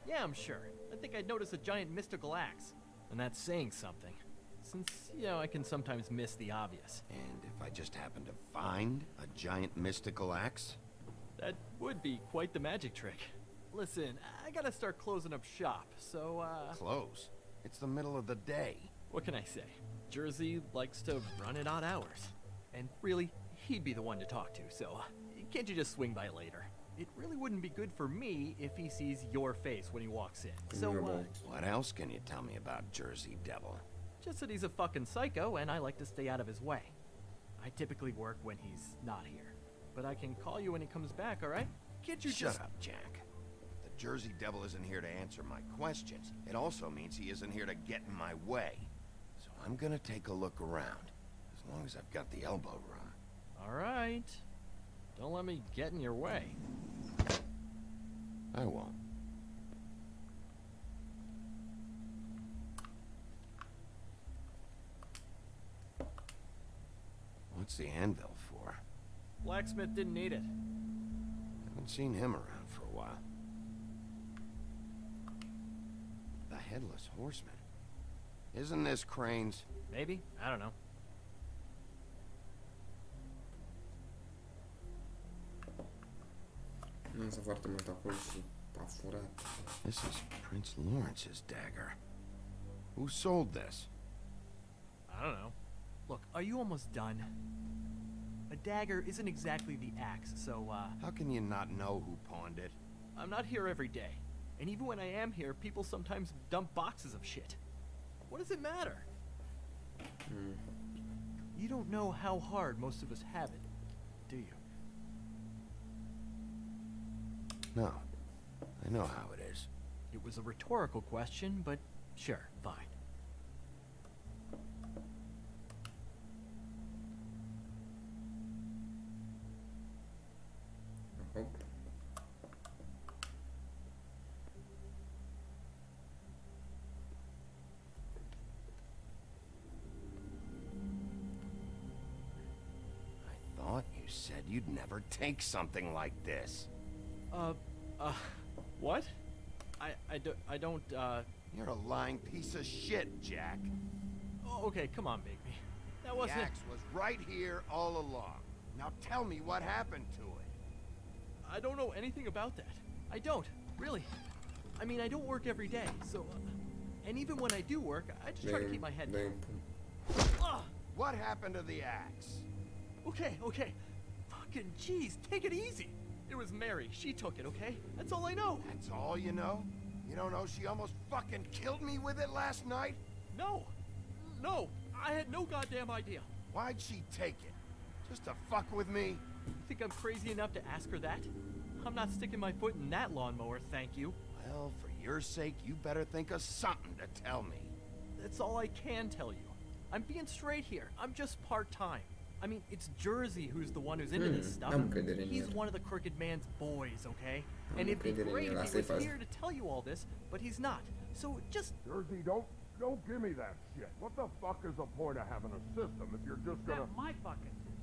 Yeah, I'm sure. I think I'd notice a giant mystical axe. And that's saying something. Since, you know, I can sometimes miss the obvious. And if I just happen to find a giant mystical axe? That would be quite the magic trick. Listen, I gotta start closing up shop, so, Close? It's the middle of the day. What can I say? Jersey likes to run at odd hours. And really, he'd be the one to talk to, so can't you just swing by later? It really wouldn't be good for me if he sees your face when he walks in. So, What else can you tell me about Jersey Devil? Just that he's a fucking psycho and I like to stay out of his way. I typically work when he's not here. But I can call you when he comes back, alright? Can't you Shut up, Jack. If the Jersey Devil isn't here to answer my questions, it also means he isn't here to get in my way. So I'm gonna take a look around, as long as I've got the elbow room. Alright. Don't let me get in your way. I won't. What's the anvil for? Blacksmith didn't need it. Haven't seen him around for a while. The Headless Horseman. Isn't this Crane's? Maybe? I don't know. Nu însă foarte mult acolo și a furat. This is Prince Lawrence's dagger. Who sold this? I don't know. Look, are you almost done? A dagger isn't exactly the axe, so, How can you not know who pawned it? I'm not here every day. And even when I am here, people sometimes dump boxes of shit. What does it matter? You don't know how hard most of us have it, do you? No. I know how it is. It was a rhetorical question, but sure, fine. you'd never take something like this. What? I don't, You're a lying piece of shit, Jack. Oh, okay, come on, Bigby. That wasn't... The axe was right here all along. Now tell me what happened to it. I don't know anything about that. I don't, really. I mean, I don't work every day, so... and even when I do work, I just try to keep my head down. What happened to the axe? Okay. Fucking jeez, take it easy. It was Mary. She took it, okay? That's all I know. That's all you know? You don't know she almost fucking killed me with it last night? No, I had no goddamn idea. Why'd she take it? Just to fuck with me? You think I'm crazy enough to ask her that? I'm not sticking my foot in that lawnmower, thank you. Well, for your sake, you better think of something to tell me. That's all I can tell you. I'm being straight here. I'm just part-time. I mean, it's Jersey who's the one who's into this stuff. He's one of the Crooked Man's boys, okay? And it'd be great if he was here to tell you all this, but he's not. So just... Jersey, don't give me that shit. What the fuck is the point of having a system if you're just gonna... That's my fucking system.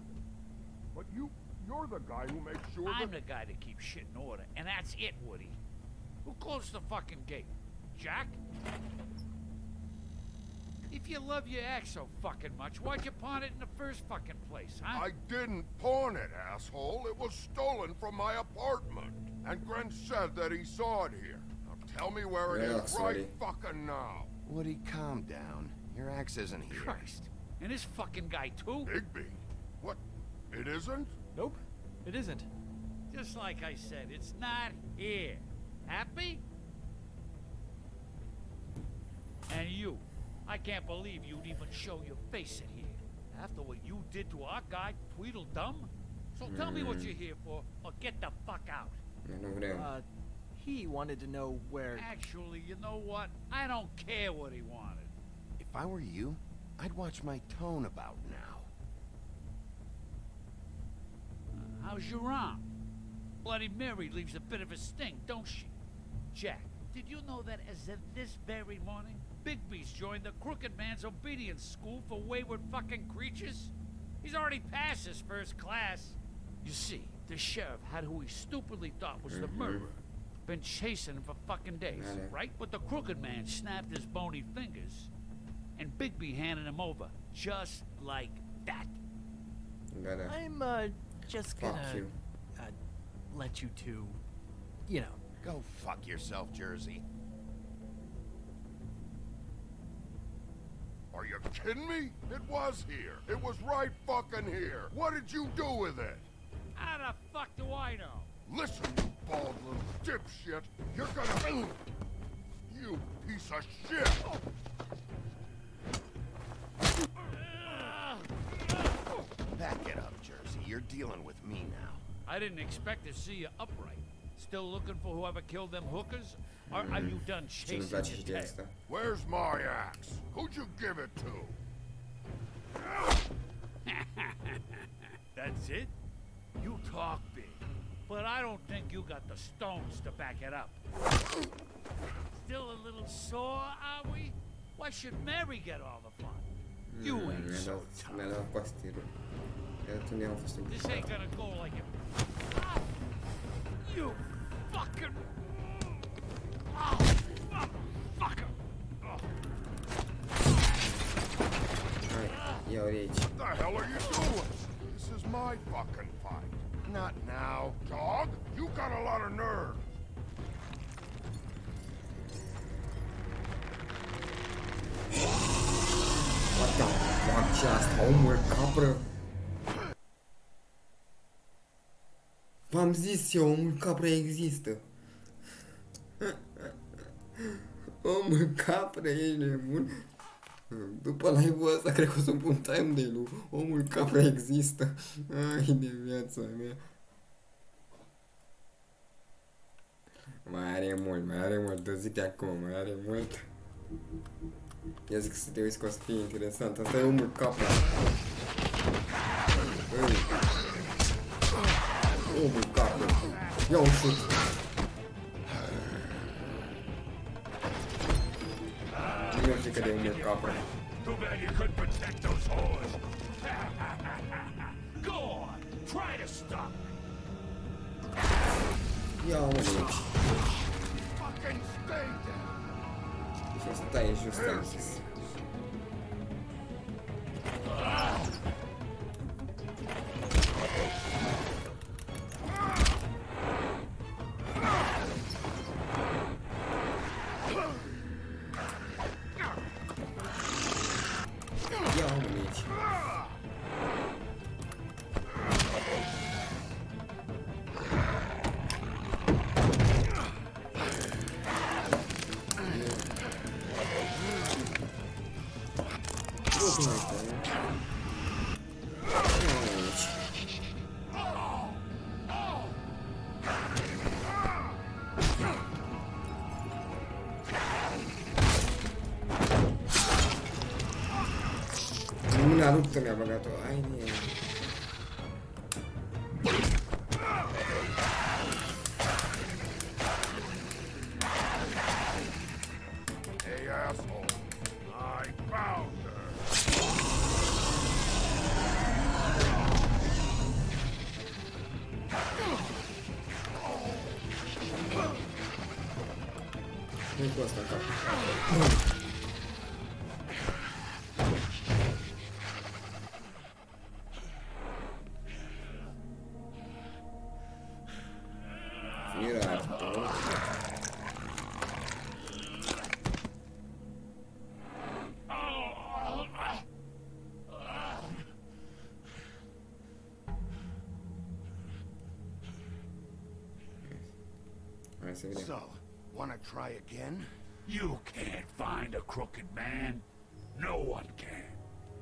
But you're the guy who makes sure I'm the guy that keeps shit in order, and that's it, Woody. Who closed the fucking gate? Jack? If you love your ex so fucking much, why'd you pawn it in the first fucking place, huh? I didn't pawn it, asshole. It was stolen from my apartment. And Gren said that he saw it here. Now tell me where it is right fucking now. Woody, calm down. Your axe isn't here. Christ. And this fucking guy, too? Bigby? What? It isn't? Nope, it isn't. Just like I said, it's not here. Happy? And you. I can't believe you'd even show your face in here. After what you did to our guy, Tweedledum? So tell me what you're here for, or get the fuck out. He wanted to know where... Actually, you know what? I don't care what he wanted. If I were you, I'd watch my tone about now. How's your arm? Bloody Mary leaves a bit of a sting, don't she? Jack, did you know that as of this very morning, Bigby's joined the Crooked Man's obedience school for wayward fucking creatures? He's already passed his first class. You see, the sheriff had who he stupidly thought was the murderer. Been chasing him for fucking days, right? But the Crooked Man snapped his bony fingers, and Bigby handed him over, just like that. I'm, just gonna... let you two, you know. Go fuck yourself, Jersey. Are you kidding me? It was here. It was right fucking here. What did you do with it? How the fuck do I know? Listen, you bald little dipshit. You're gonna... You piece of shit! Back it up, Jersey. You're dealing with me now. I didn't expect to see you upright. Still looking for whoever killed them hookers? Or are you done chasing your tail? Where's my axe? Who'd you give it to? That's it? You talk big, but I don't think you got the stones to back it up. Still a little sore, are we? Why should Mary get all the fun? You ain't so tough. This ain't gonna go like it. You fucking... Oh, motherfucker! What the hell are you doing? This is my fucking fight. Not now, dog. You got a lot of nerve. What the fuck? Just homework, capră. V-am zis eu, omul capră există. Omul capră, ești nebun? După live-ul ăsta, cred că o să pun thumbnail-ul. Omul capră există. Ai de viața mea. Mai are mult, zic acum, mai are mult. Ia zic să te uiți că o să fie interesant. Asta e omul capră. Omul capră. Ia un șut. Nu mi-e frică de omul capră. Too bad you couldn't protect those whores. Go on, try to stop me. Ia uite. Fucking stay down. Și ăsta e just Francis. Ia uite aici. Mâna ruptă mi-a băgat-o, ai mie. Hey, asshole. I found her. Nu-i cu asta, cap. Mirator. Hai să vedem. So, wanna try again? You can't find a crooked man. No one can.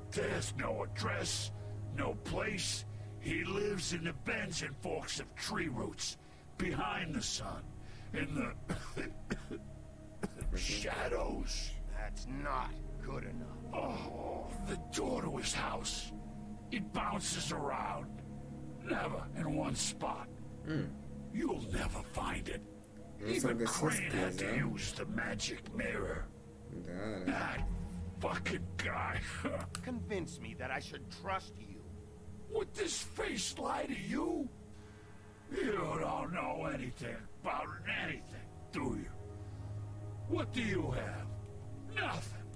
There's no address, no place. He lives in the bends and forks of tree roots, behind the sun, in the shadows. That's not good enough. Oh, the door to his house. It bounces around, never in one spot. You'll never find it. Even Crane had to use the magic mirror. That fucking guy. Convince me that I should trust you. Would this face lie to you? You don't know anything about anything, do you? What do you have? Nothing.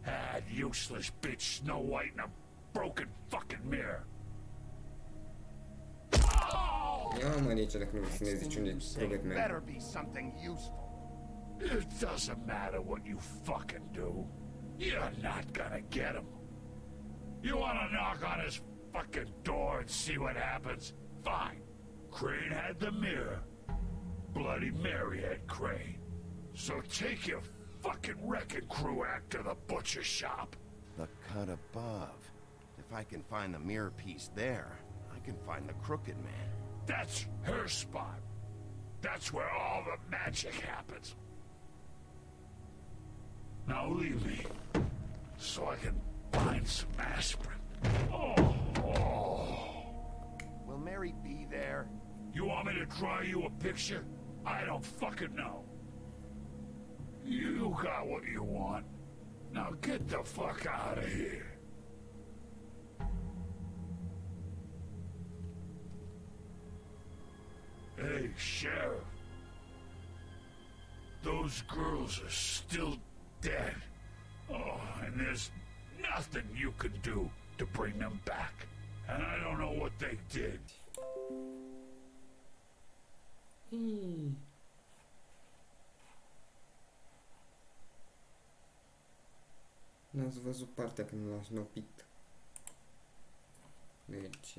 That useless bitch Snow White and a broken fucking mirror. Ia mă de aici dacă nu vrei să ne zici unde e Crooked Man. Better be something useful. It doesn't matter what you fucking do. You're not gonna get him. You wanna knock on his fucking door and see what happens? Fine. Crane had the mirror. Bloody Mary had Crane. So take your fucking wrecking crew act to the butcher shop. The cut above. If I can find the mirror piece there, I can find the Crooked Man. That's her spot. That's where all the magic happens. Now leave me, so I can find some aspirin. Will Mary be there? You want me to draw you a picture? I don't fucking know. You got what you want. Now get the fuck out of here. Hey, Sheriff. Those girls are still dead. Oh, and there's nothing you can do to bring them back. And I don't know what they did. N-ați văzut partea când l-a snopit. Deci...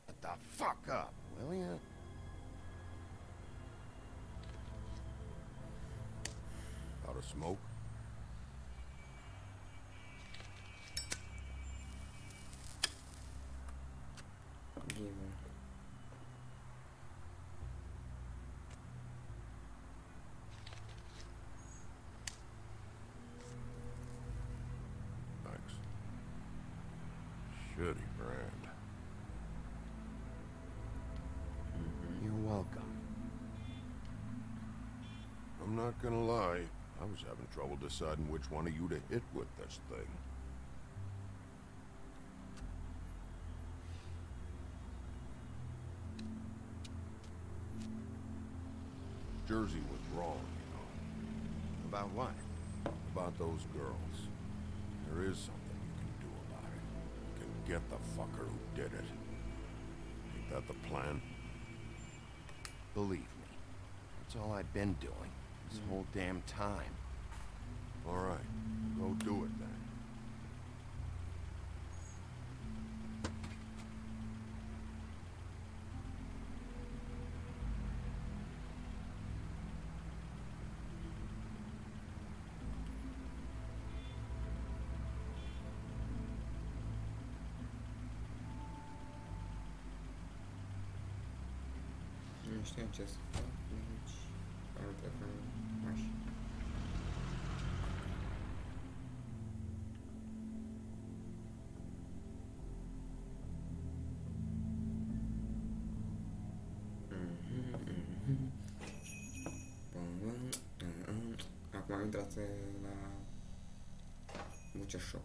Shut the fuck up, will ya? Out of smoke? Giver. Thanks. Shitty brand. You're welcome. I'm not gonna lie, I was having trouble deciding which one of you to hit with this thing. Jersey was wrong, you know. About what? About those girls. There is something you can do about it. You can get the fucker who did it. Ain't that the plan? Believe me, that's all I've been doing this whole damn time. All right, go do it then. Nu știu ce să fac, deci am plecat mașini. Acum am intrat la Butcher Shop.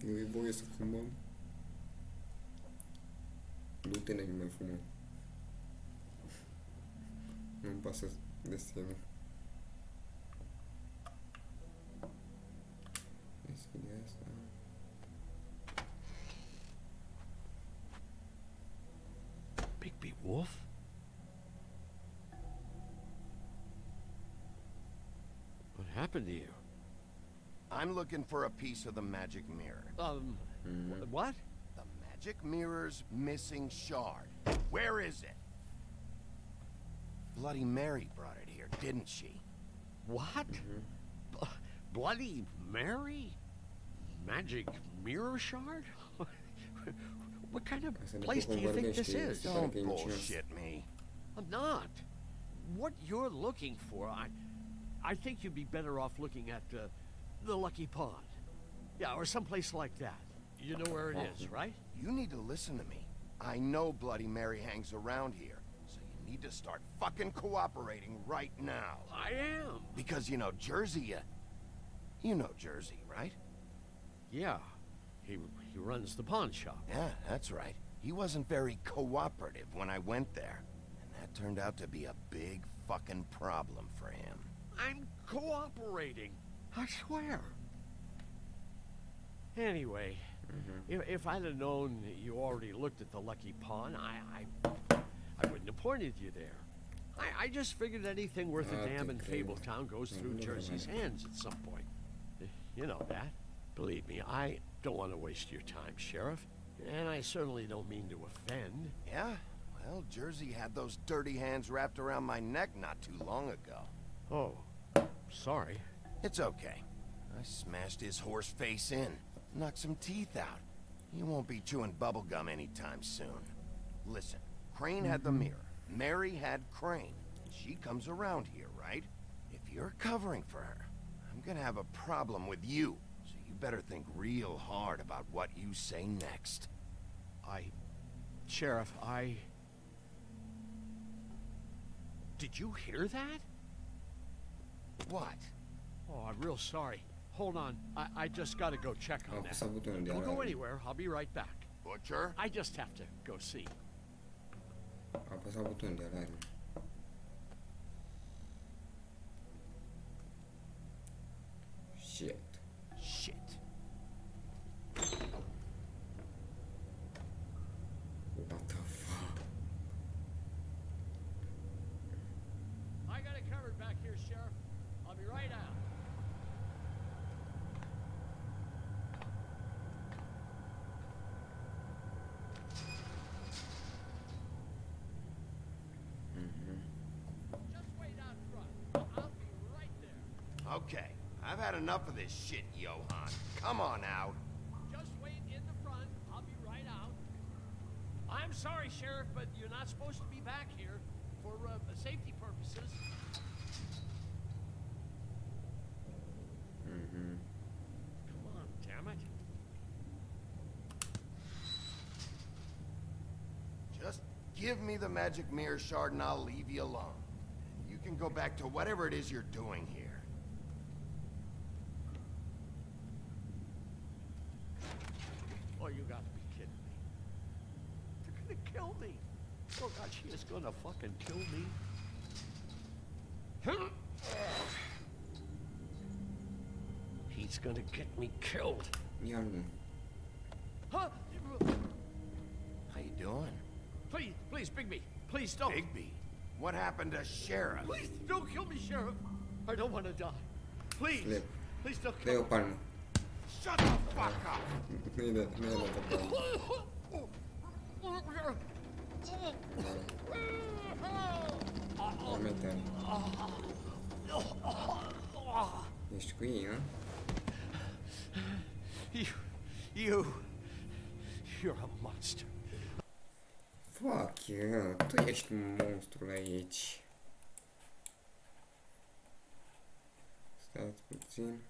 Nu e voie să fumăm. Du-te, nu mai fumăm. Nu-mi pasă de sine. Deschide asta. Bigby Wolf? What happened to you? I'm looking for a piece of the magic mirror. What? The magic mirror's missing shard. Where is it? Bloody Mary brought it here, didn't she? What? Bloody Mary? Magic mirror shard? What kind of place do you think this is? Don't bullshit me. I'm not. What you're looking for, I think you'd be better off looking at the Lucky Pond. Yeah, or someplace like that. You know where it is, right? You need to listen to me. I know Bloody Mary hangs around here, so you need to start fucking cooperating right now. I am. Because, you know, Jersey, you know Jersey, right? Yeah. He runs the pawn shop. Yeah, that's right. He wasn't very cooperative when I went there. And that turned out to be a big fucking problem for him. I'm cooperating. I swear. Anyway, if I'd have known that you already looked at the Lucky Pawn, I wouldn't have pointed you there. I just figured anything worth a damn in Fabletown goes through Jersey's hands at some point. You know that. Believe me, I don't want to waste your time, Sheriff. And I certainly don't mean to offend. Yeah? Well, Jersey had those dirty hands wrapped around my neck not too long ago. Oh, sorry. It's okay. I smashed his horse face in, knocked some teeth out. He won't be chewing bubblegum anytime soon. Listen, Crane had the mirror. Mary had Crane. She comes around here, right? If you're covering for her, I'm gonna have a problem with you. So you better think real hard about what you say next. Sheriff, Did you hear that? What? Oh, I'm real sorry. Hold on. I just gotta go check on that. Don't go anywhere. I'll be right back. Butcher? I just have to go see. Apăsa butonul de alarmă. Shit. Shit. What the fuck? I got it covered back here, Sheriff. I'll be right out. Just wait out front. I'll be right there. Okay, I've had enough of this shit, Johan. Come on out. Just wait in the front. I'll be right out. I'm sorry, Sheriff, but you're not supposed to be back here for safety purposes. Come on, damn it. Just give me the magic mirror shard and I'll leave you alone. You can go back to whatever it is you're doing here. Oh, you gotta be kidding me. They're gonna kill me. Oh God, she is gonna fucking kill me. He's gonna get me killed. Yangın. Huh? How you doing? Please, please, Bigby. Please don't. Bigby? What happened to Sheriff? Please don't kill me, Sheriff. I don't want to die. Please. Le Please don't kill me. iau palmă. Shut the fuck up. Nu-i dat palmă. Da, mai tare. Ești cu ei, hă? You're a monster. Fuck you, tu ești monstrul aici. Stați puțin.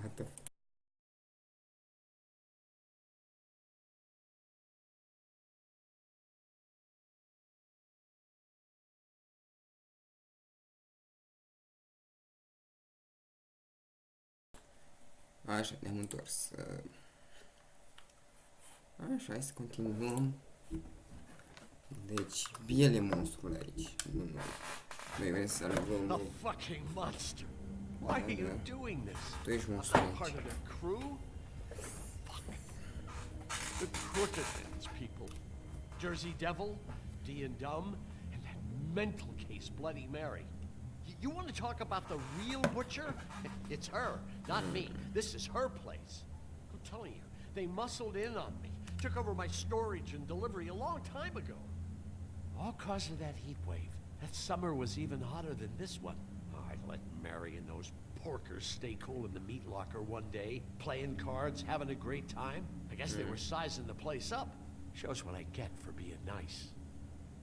What the Așa, ne-am întors. Așa, hai să continuăm. Deci, biele monstrul aici. Nu, noi vrem să salvăm. A fucking monster. Why are you doing this? Tu ești monstru aici. Part of the crew? Fuck. The Crooked Man's people. Jersey Devil, D and Dumb, and that mental case, Bloody Mary. You want to talk about the real butcher? It's her, not me. This is her place. I'm telling you, they muscled in on me, took over my storage and delivery a long time ago. All cause of that heat wave. That summer was even hotter than this one. Oh, I let Mary and those porkers stay cool in the meat locker one day, playing cards, having a great time. I guess they were sizing the place up. Shows what I get for being nice.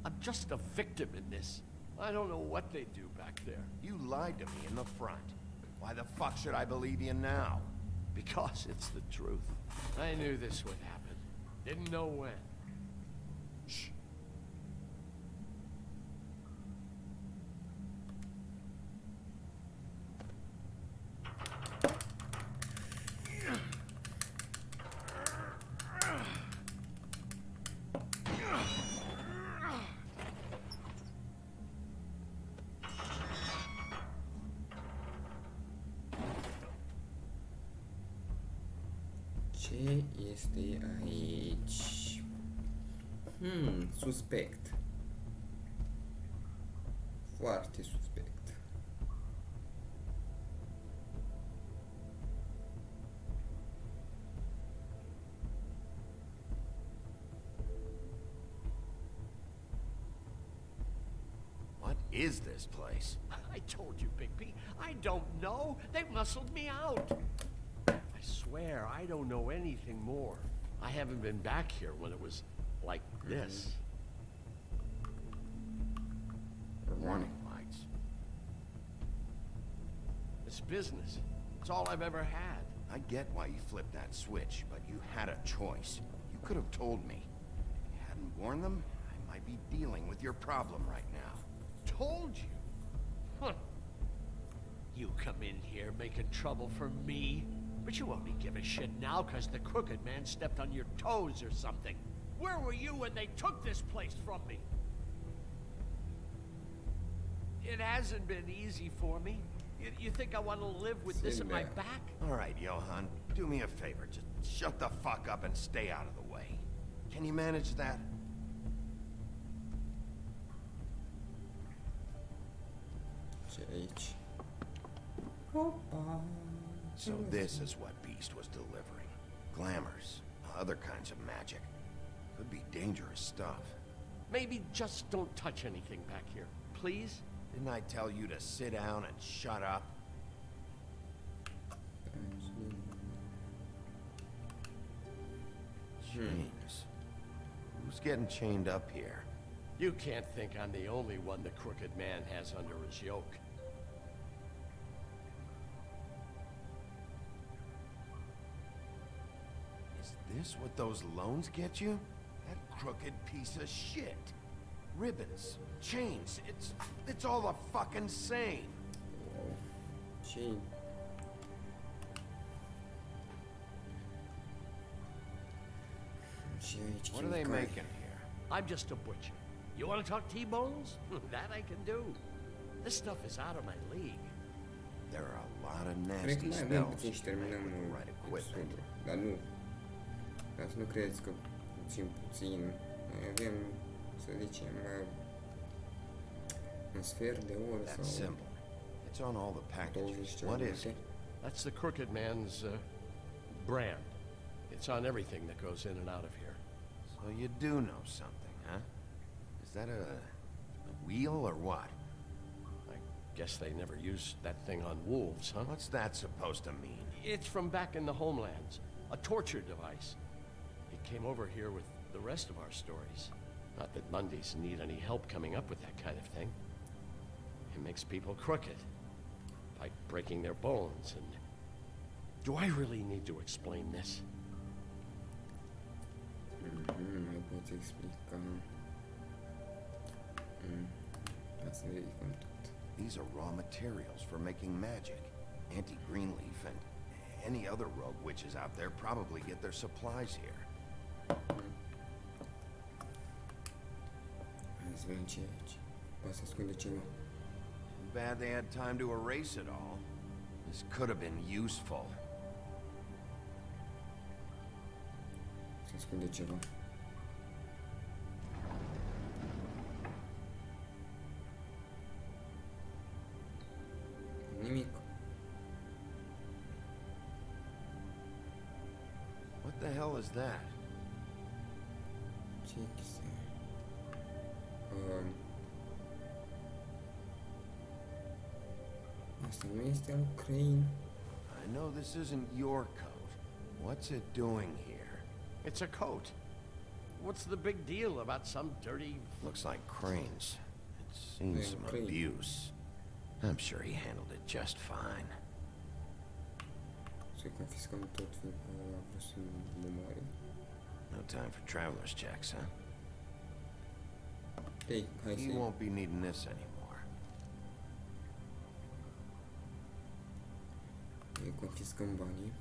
I'm just a victim in this. I don't know what they do back there. You lied to me in the front. Why the fuck should I believe you now? Because it's the truth. I knew this would happen. Didn't know when. Shh. Ce este aici? Suspect. Foarte suspect. What is this place? I told you, Bigby. I don't know. They muscled me out. I swear, I don't know anything more. I haven't been back here when it was like this. Warning lights. It's business. It's all I've ever had. I get why you flipped that switch, but you had a choice. You could have told me. If you hadn't warned them, I might be dealing with your problem right now. Told you? You come in here making trouble for me, but you only give a shit now because the Crooked Man stepped on your toes or something. Where were you when they took this place from me? It hasn't been easy for me. You think I want to live with this in my back? All right, Johan, do me a favor. Just shut the fuck up and stay out of the way. Can you manage that? Ce aici. So this is what Beast was delivering. Glamours, other kinds of magic. Could be dangerous stuff. Maybe just don't touch anything back here, please? Didn't I tell you to sit down and shut up? Chains. Who's getting chained up here? You can't think I'm the only one the Crooked Man has under his yoke. Is this what those loans get you? That crooked piece of shit. Ribbons, chains, it's all the fucking same. Chain. What are they making here? I'm just a butcher. You want to talk T-bones? That I can do. This stuff is out of my league. There are a lot of Cred că nasty mai avem smells puțin și terminăm right equipment. episodul. Dar nu. Ca să nu credeți că puțin. Mai avem, să zicem, un sfert de oră That sau symbol. It's on all the packages. 20 What is it? That's the Crooked Man's brand. It's on everything that goes in and out of here. So you do know something, huh? Is that a wheel or what? I guess they never used that thing on wolves, huh? What's that supposed to mean? It's from back in the homelands. A torture device. It came over here with the rest of our stories. Not that Mundies need any help coming up with that kind of thing. It makes people crooked. By breaking their bones and... Do I really need to explain this? Mai poți explica. Ca să verificăm tot. These are raw materials for making magic. Auntie Greenleaf and any other rogue witches out there probably get their supplies here. Hai să vedem ce e aici. Poate să ascunde ceva. Too bad they had time to erase it all. This could have been useful. Se ascunde ceva. Nimic. What the hell is that? Ce chestia? Asta nu este un Crane. I know this isn't your coat. What's it doing here? It's a coat. What's the big deal about some dirty... Looks like Crane's. It's seen some abuse. I'm sure he handled it just fine. Să-i confiscăm tot, fiindcă a vrut să mă moare. No time for traveler's checks, huh? Hey, hai să... You won't be needing this anymore. Îi confiscăm banii.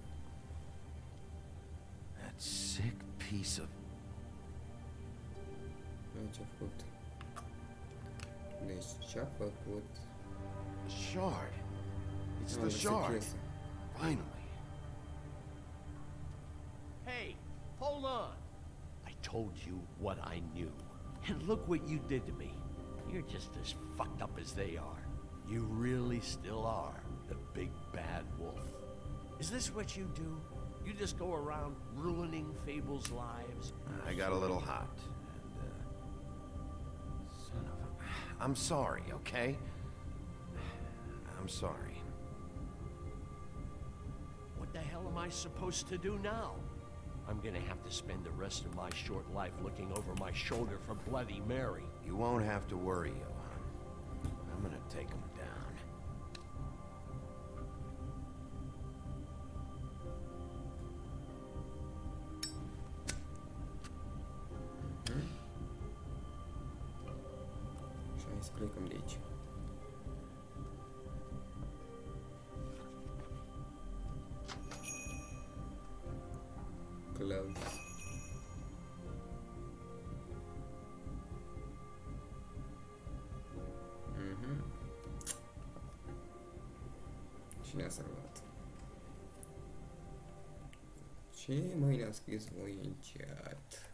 That sick piece of... Ce-a făcut? Deci, ce-a făcut? The shard. It's the shard. Finally. Hey, hold on. I told you what I knew. And look what you did to me. You're just as fucked up as they are. You really still are the big bad wolf. Is this what you do? You just go around ruining Fable's lives? I got a little hot. And, son of a... I'm sorry, okay? I'm sorry. What the hell am I supposed to do now? I'm gonna have to spend the rest of my short life looking over my shoulder for Bloody Mary. You won't have to worry, Johan. I'm gonna take him down. Și hai să plecăm de aici. gloves. Cine a salvat? Ce mai ne-a scris voi în chat?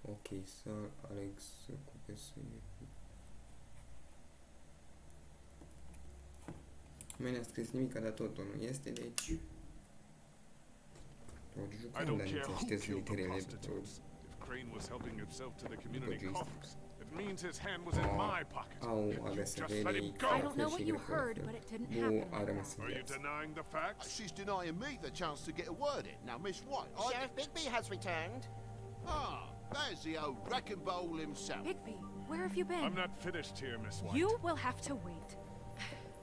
Ok, să Alex cu PS. Nu mi-a scris nimic, dar totul nu este, deci... O jucăm, dar nu citeți literele Crane was helping himself to the community coffers. It means his hand was in my pocket. Just let him go. I don't know what you heard, but it didn't happen. Are you denying the facts? She's denying me the chance to get a word in. Now, Miss White, Sheriff Bigby has returned. Ah, there's the old wrecking bowl himself. Bigby, where have you been? I'm not finished here, Miss White. You will have to wait.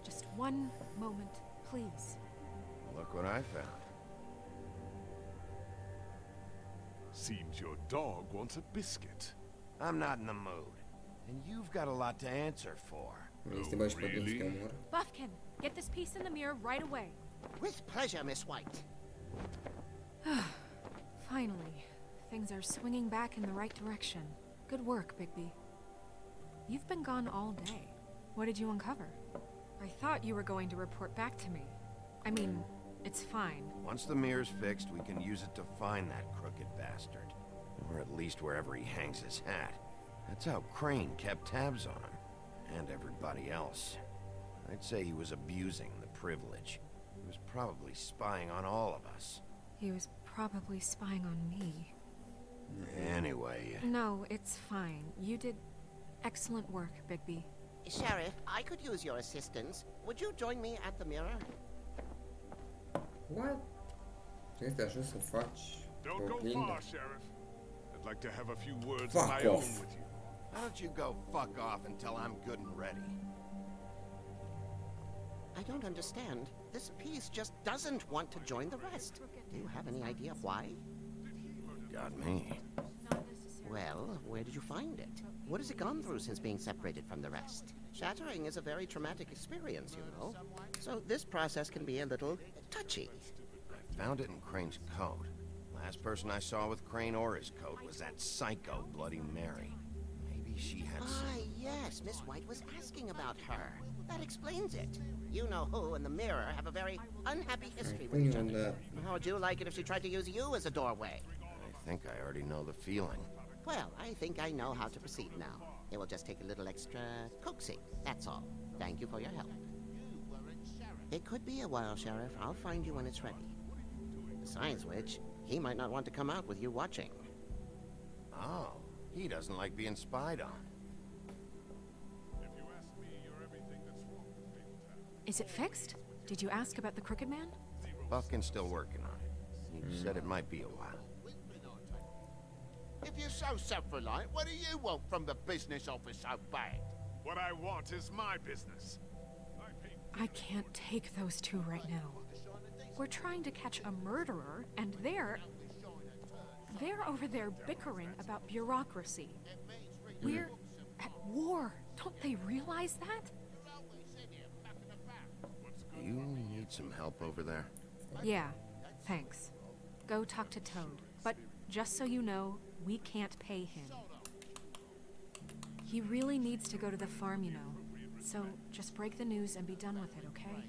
Just one moment, please. Look what I found. Seems your dog wants a biscuit. I'm not in the mood. And you've got a lot to answer for. Really? Buffkin, get this piece in the mirror right away. With pleasure, Miss White. Finally, things are swinging back in the right direction. Good work, Bigby. You've been gone all day. What did you uncover? I thought you were going to report back to me. I mean, it's fine. Once the mirror's fixed, we can use it to find that crooked bastard. Or at least wherever he hangs his hat. That's how Crane kept tabs on him. And everybody else. I'd say he was abusing the privilege. He was probably spying on all of us. He was probably spying on me. Anyway... No, it's fine. You did excellent work, Bigby. Sheriff, I could use your assistance. Would you join me at the mirror? What? Este așa să faci Don't go oglindă? far, Sheriff. I'd like to have a few words Fuck of my off. own with you. Why don't you go fuck off until I'm good and ready? I don't understand. This piece just doesn't want to join the rest. Do you have any idea why? Got me. Well, where did you find it? What has it gone through since being separated from the rest? Shattering is a very traumatic experience, you know. So this process can be a little touchy. I found it in Crane's coat. Last person I saw with Crane or his coat was that psycho Bloody Mary. Maybe she had some... Ah, yes, Miss White was asking about her. That explains it. You know who and the mirror have a very unhappy history with each other. How would you like it if she tried to use you as a doorway? I think I already know the feeling. Well, I think I know how to proceed now. It will just take a little extra coaxing, that's all. Thank you for your help. It could be a while, Sheriff. I'll find you when it's ready. Besides which, he might not want to come out with you watching. Oh, he doesn't like being spied on. Is it fixed? Did you ask about the Crooked Man? Buffkin's still working on it. He said it might be a while. If you're so self-reliant, what do you want from the business office so bad? What I want is my business. I can't take those two right now. We're trying to catch a murderer, and they're over there bickering about bureaucracy. We're at war. Don't they realize that? Do you need some help over there? Yeah, thanks. Go talk to Toad. But just so you know, we can't pay him. He really needs to go to the farm, you know. So just break the news and be done with it, okay?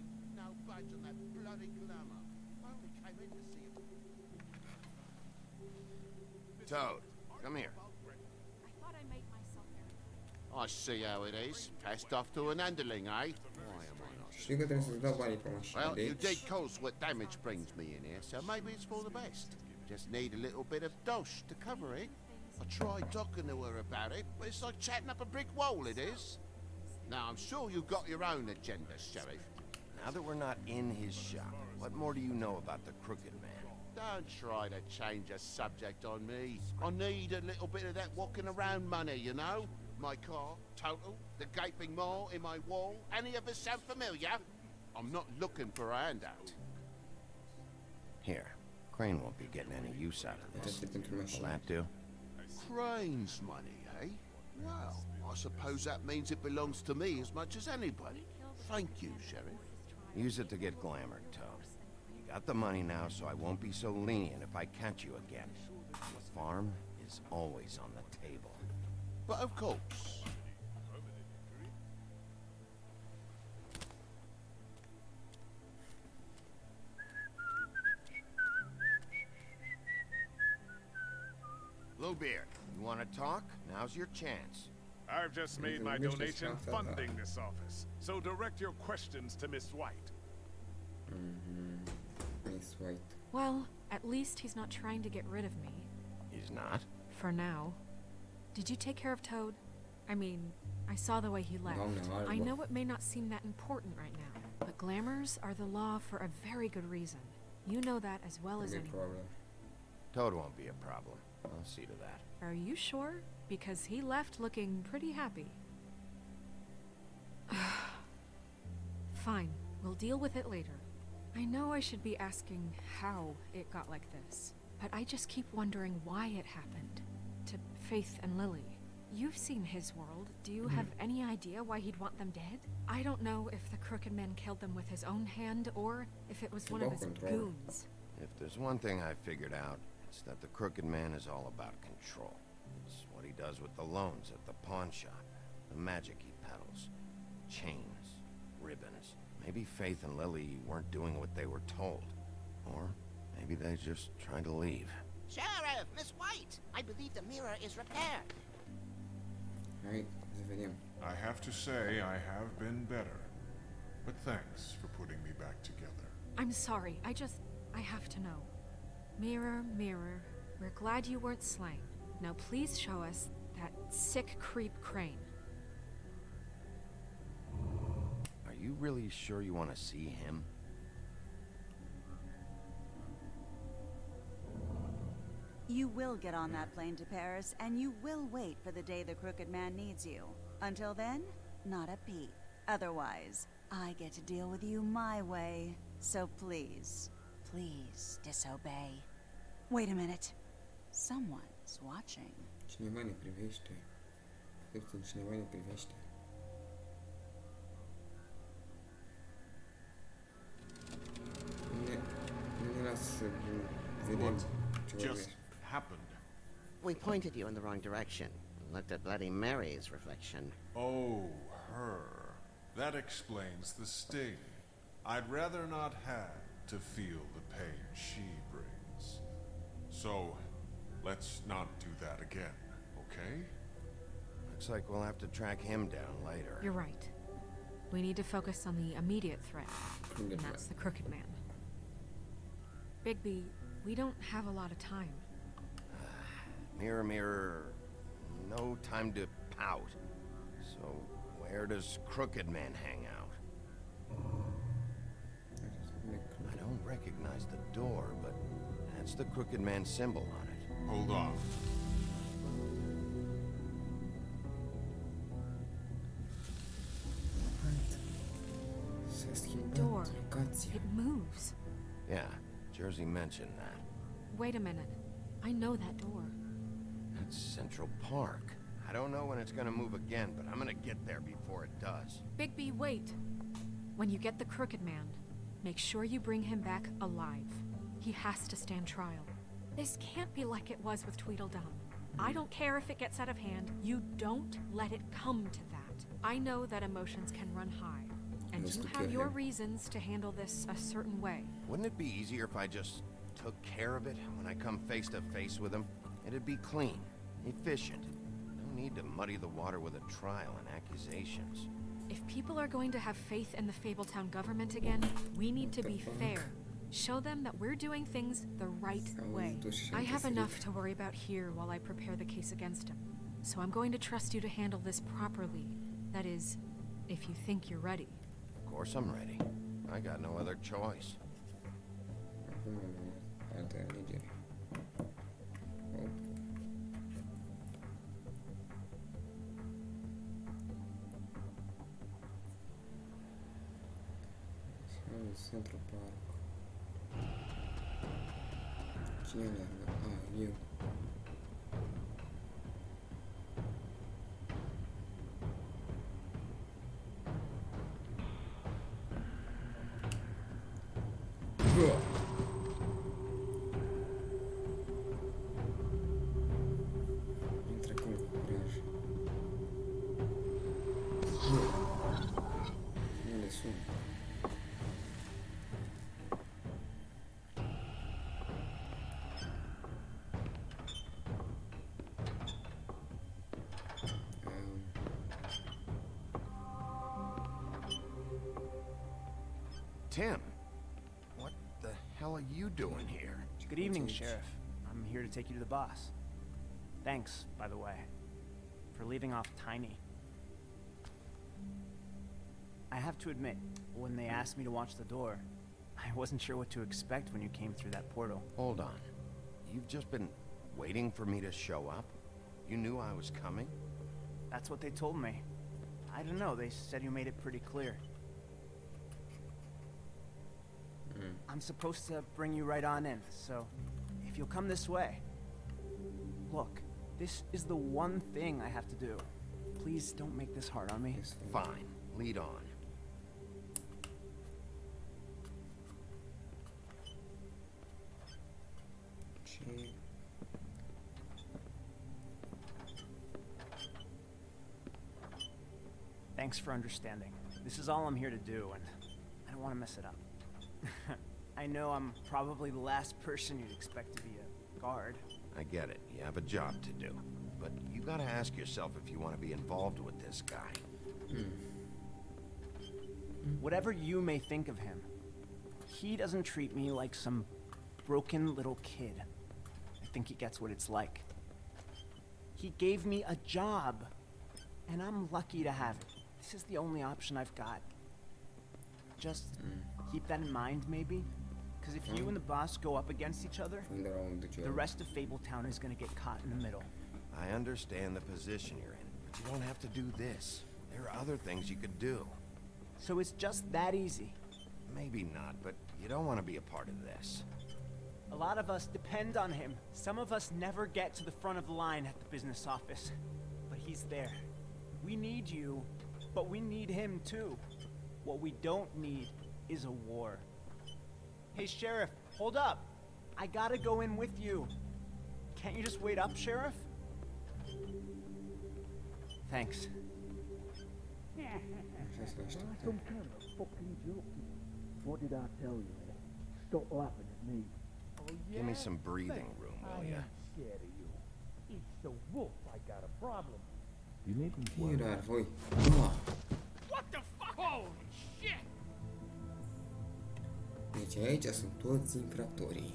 Toad, come here. I thought I made myself there. I see how it is. Passed off to an underling, eh? Why am I not? Știi că trebuie să-ți dau banii pe mașină, Well, you deci... did cause what damage brings me in here, so maybe it's for the best. Just need a little bit of dosh to cover it. I tried talking to her about it, but it's like chatting up a brick wall, it is. Now, I'm sure you've got your own agenda, Sheriff. Now that we're not in his shop, what more do you know about the Crooked Man? Don't try to change the subject on me. I need a little bit of that walking around money, you know? My car, total, the gaping maw in my wall. Any of us sound familiar? I'm not looking for a handout. Here, Crane won't be getting any use out of this. Will that do? Crane's money, eh? Well, I suppose that means it belongs to me as much as anybody. Thank you, Sheriff. Use it to get glamored, Toad. got the money now, so I won't be so lenient if I catch you again. The farm is always on the table. But of course. Bluebeard, you want to talk? Now's your chance. I've just made my donation funding this office, so direct your questions to Miss White. Miss White. Well, at least he's not trying to get rid of me. He's not? For now. Did you take care of Toad? I mean, I saw the way he left. No, I know it may not seem that important right now, but glamours are the law for a very good reason. You know that as well as anyone. Toad won't be a problem. I'll see to that. Are you sure? Because he left looking pretty happy. Fine, we'll deal with it later. I know I should be asking how it got like this, but I just keep wondering why it happened. To Faith and Lily. You've seen his world. Do you have any idea why he'd want them dead? I don't know if the Crooked Man killed them with his own hand or if it was one of his goons. If there's one thing I figured out, it's that the Crooked Man is all about control. It's what he does with the loans at the pawn shop, the magic he peddles, chains, ribbons. Maybe Faith and Lily weren't doing what they were told. Or maybe they just tried to leave. Sheriff, Miss White, I believe the mirror is repaired. Right, I have to say I have been better. But thanks for putting me back together. I'm sorry, I have to know. Mirror, mirror, we're glad you weren't slain. Now please show us that sick creep Crane. Are you really sure you want to see him? You will get on that plane to Paris, and you will wait for the day the Crooked Man needs you. Until then, not a peep. Otherwise, I get to deal with you my way. So please, please disobey. Wait a minute. Someone's watching. Cineva ne privește. Cineva ne privește. Ne lasă să vedem ce just happened? We pointed you in the wrong direction. Looked at Bloody Mary's reflection. Oh, her. That explains the sting. I'd rather not have to feel the pain she brings. So, let's not do that again, okay? Looks like we'll have to track him down later. You're right. We need to focus on the immediate threat, and that's the Crooked Man. Bigby, we don't have a lot of time. Mirror, mirror, no time to pout. So, where does Crooked Man hang out? I don't recognize the door, but that's the Crooked Man symbol on it. Hold on. Door. It moves. Yeah, Jersey mentioned that. Wait a minute. I know that door. That's Central Park. I don't know when it's gonna move again, but I'm gonna get there before it does. Bigby, wait. When you get the Crooked Man, make sure you bring him back alive. He has to stand trial. This can't be like it was with Tweedledum. I don't care if it gets out of hand. You don't let it come to that. I know that emotions can run high, and you have your reasons to handle this a certain way. Wouldn't it be easier if I just took care of it when I come face to face with him? It'd be clean, efficient. No need to muddy the water with a trial and accusations. If people are going to have faith in the Fabletown government again, we need to be fair. Show them that we're doing things the right way. I have enough to worry about here while I prepare the case against him. So I'm going to trust you to handle this properly. That is, if you think you're ready. Of course I'm ready. I got no other choice. Central Park. Cine aleargă? Eu. Tim, what the hell are you doing here? Good evening, Sheriff. I'm here to take you to the boss. Thanks, by the way, for leaving off Tiny. I have to admit, when they asked me to watch the door, I wasn't sure what to expect when you came through that portal. Hold on. You've just been waiting for me to show up? You knew I was coming? That's what they told me. I don't know, they said you made it pretty clear. I'm supposed to bring you right on in, so if you'll come this way. Look, this is the one thing I have to do. Please don't make this hard on me. Fine, lead on. Thanks for understanding. This is all I'm here to do, and I don't want to mess it up. I know I'm probably the last person you'd expect to be a guard. I get it. You have a job to do. But you gotta ask yourself if you want to be involved with this guy. Whatever you may think of him, he doesn't treat me like some broken little kid. I think he gets what it's like. He gave me a job, and I'm lucky to have it. This is the only option I've got. Just keep that in mind, maybe? Because if you and the boss go up against each other, the rest of Fabletown is gonna get caught in the middle. I understand the position you're in, but you don't have to do this. There are other things you could do. So it's just that easy? Maybe not, but you don't want to be a part of this. A lot of us depend on him. Some of us never get to the front of the line at the business office. But he's there. We need you, but we need him too. What we don't need is a war. Hey, Sheriff, hold up. I gotta go in with you. Can't you just wait up, Sheriff? Thanks. Some kind of fucking joke. What did I tell you? Stop laughing at me. Oh, yeah? Give me some breathing room, will ya? I'm scared of you. It's the wolf. I got a problem. You needn't worry. What the fuck? Holy shit! Deci aici sunt toți infractorii.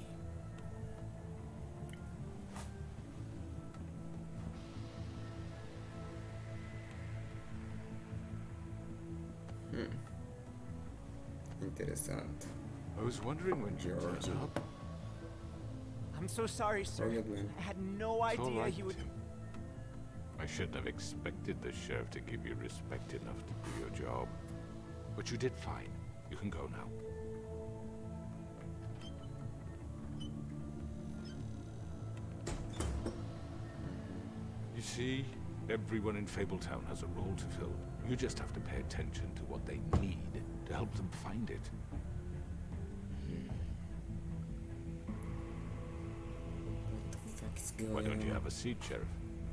Interessant. I was wondering when you turned up. I'm so sorry, sir. I had no It's all idea right, he would... Tim. I shouldn't have expected the sheriff to give you respect enough to do your job. But you did fine. You can go now. You see, everyone in Fabletown has a role to fill. You just have to pay attention to what they need to help them find it. Why don't you have a seat, Sheriff?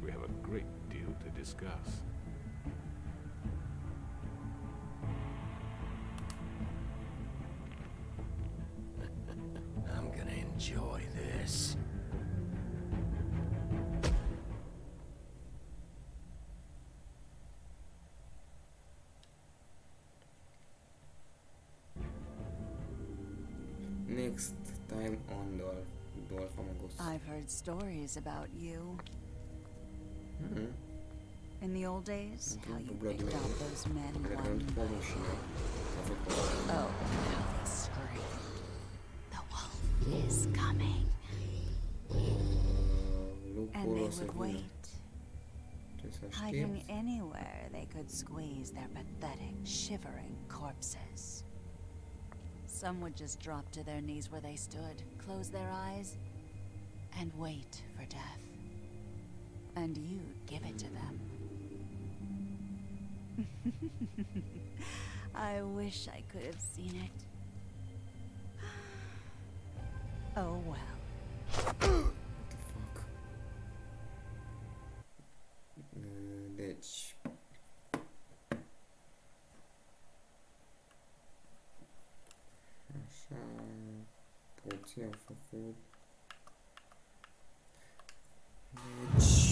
We have a great deal to discuss. I'm gonna enjoy this. Next time on Dolph Among Us. I've heard stories about you. In the old days, how you picked out those men one by one. Oh, how they screamed. The wolf is coming. And they would wait, hiding anywhere they could squeeze their pathetic, shivering corpses. Some would just drop to their knees where they stood, close their eyes, and wait for death. And you'd give it to them. I wish I could have seen it. Oh well. Deci... Așa... Poliția a făcut... Deci...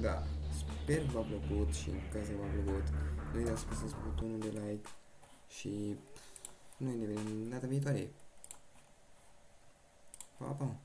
Da. Sper că v-a plăcut și în caz că v-a plăcut, nu uitați să apăsați butonul de like și noi ne vedem data viitoare. Pa, pa!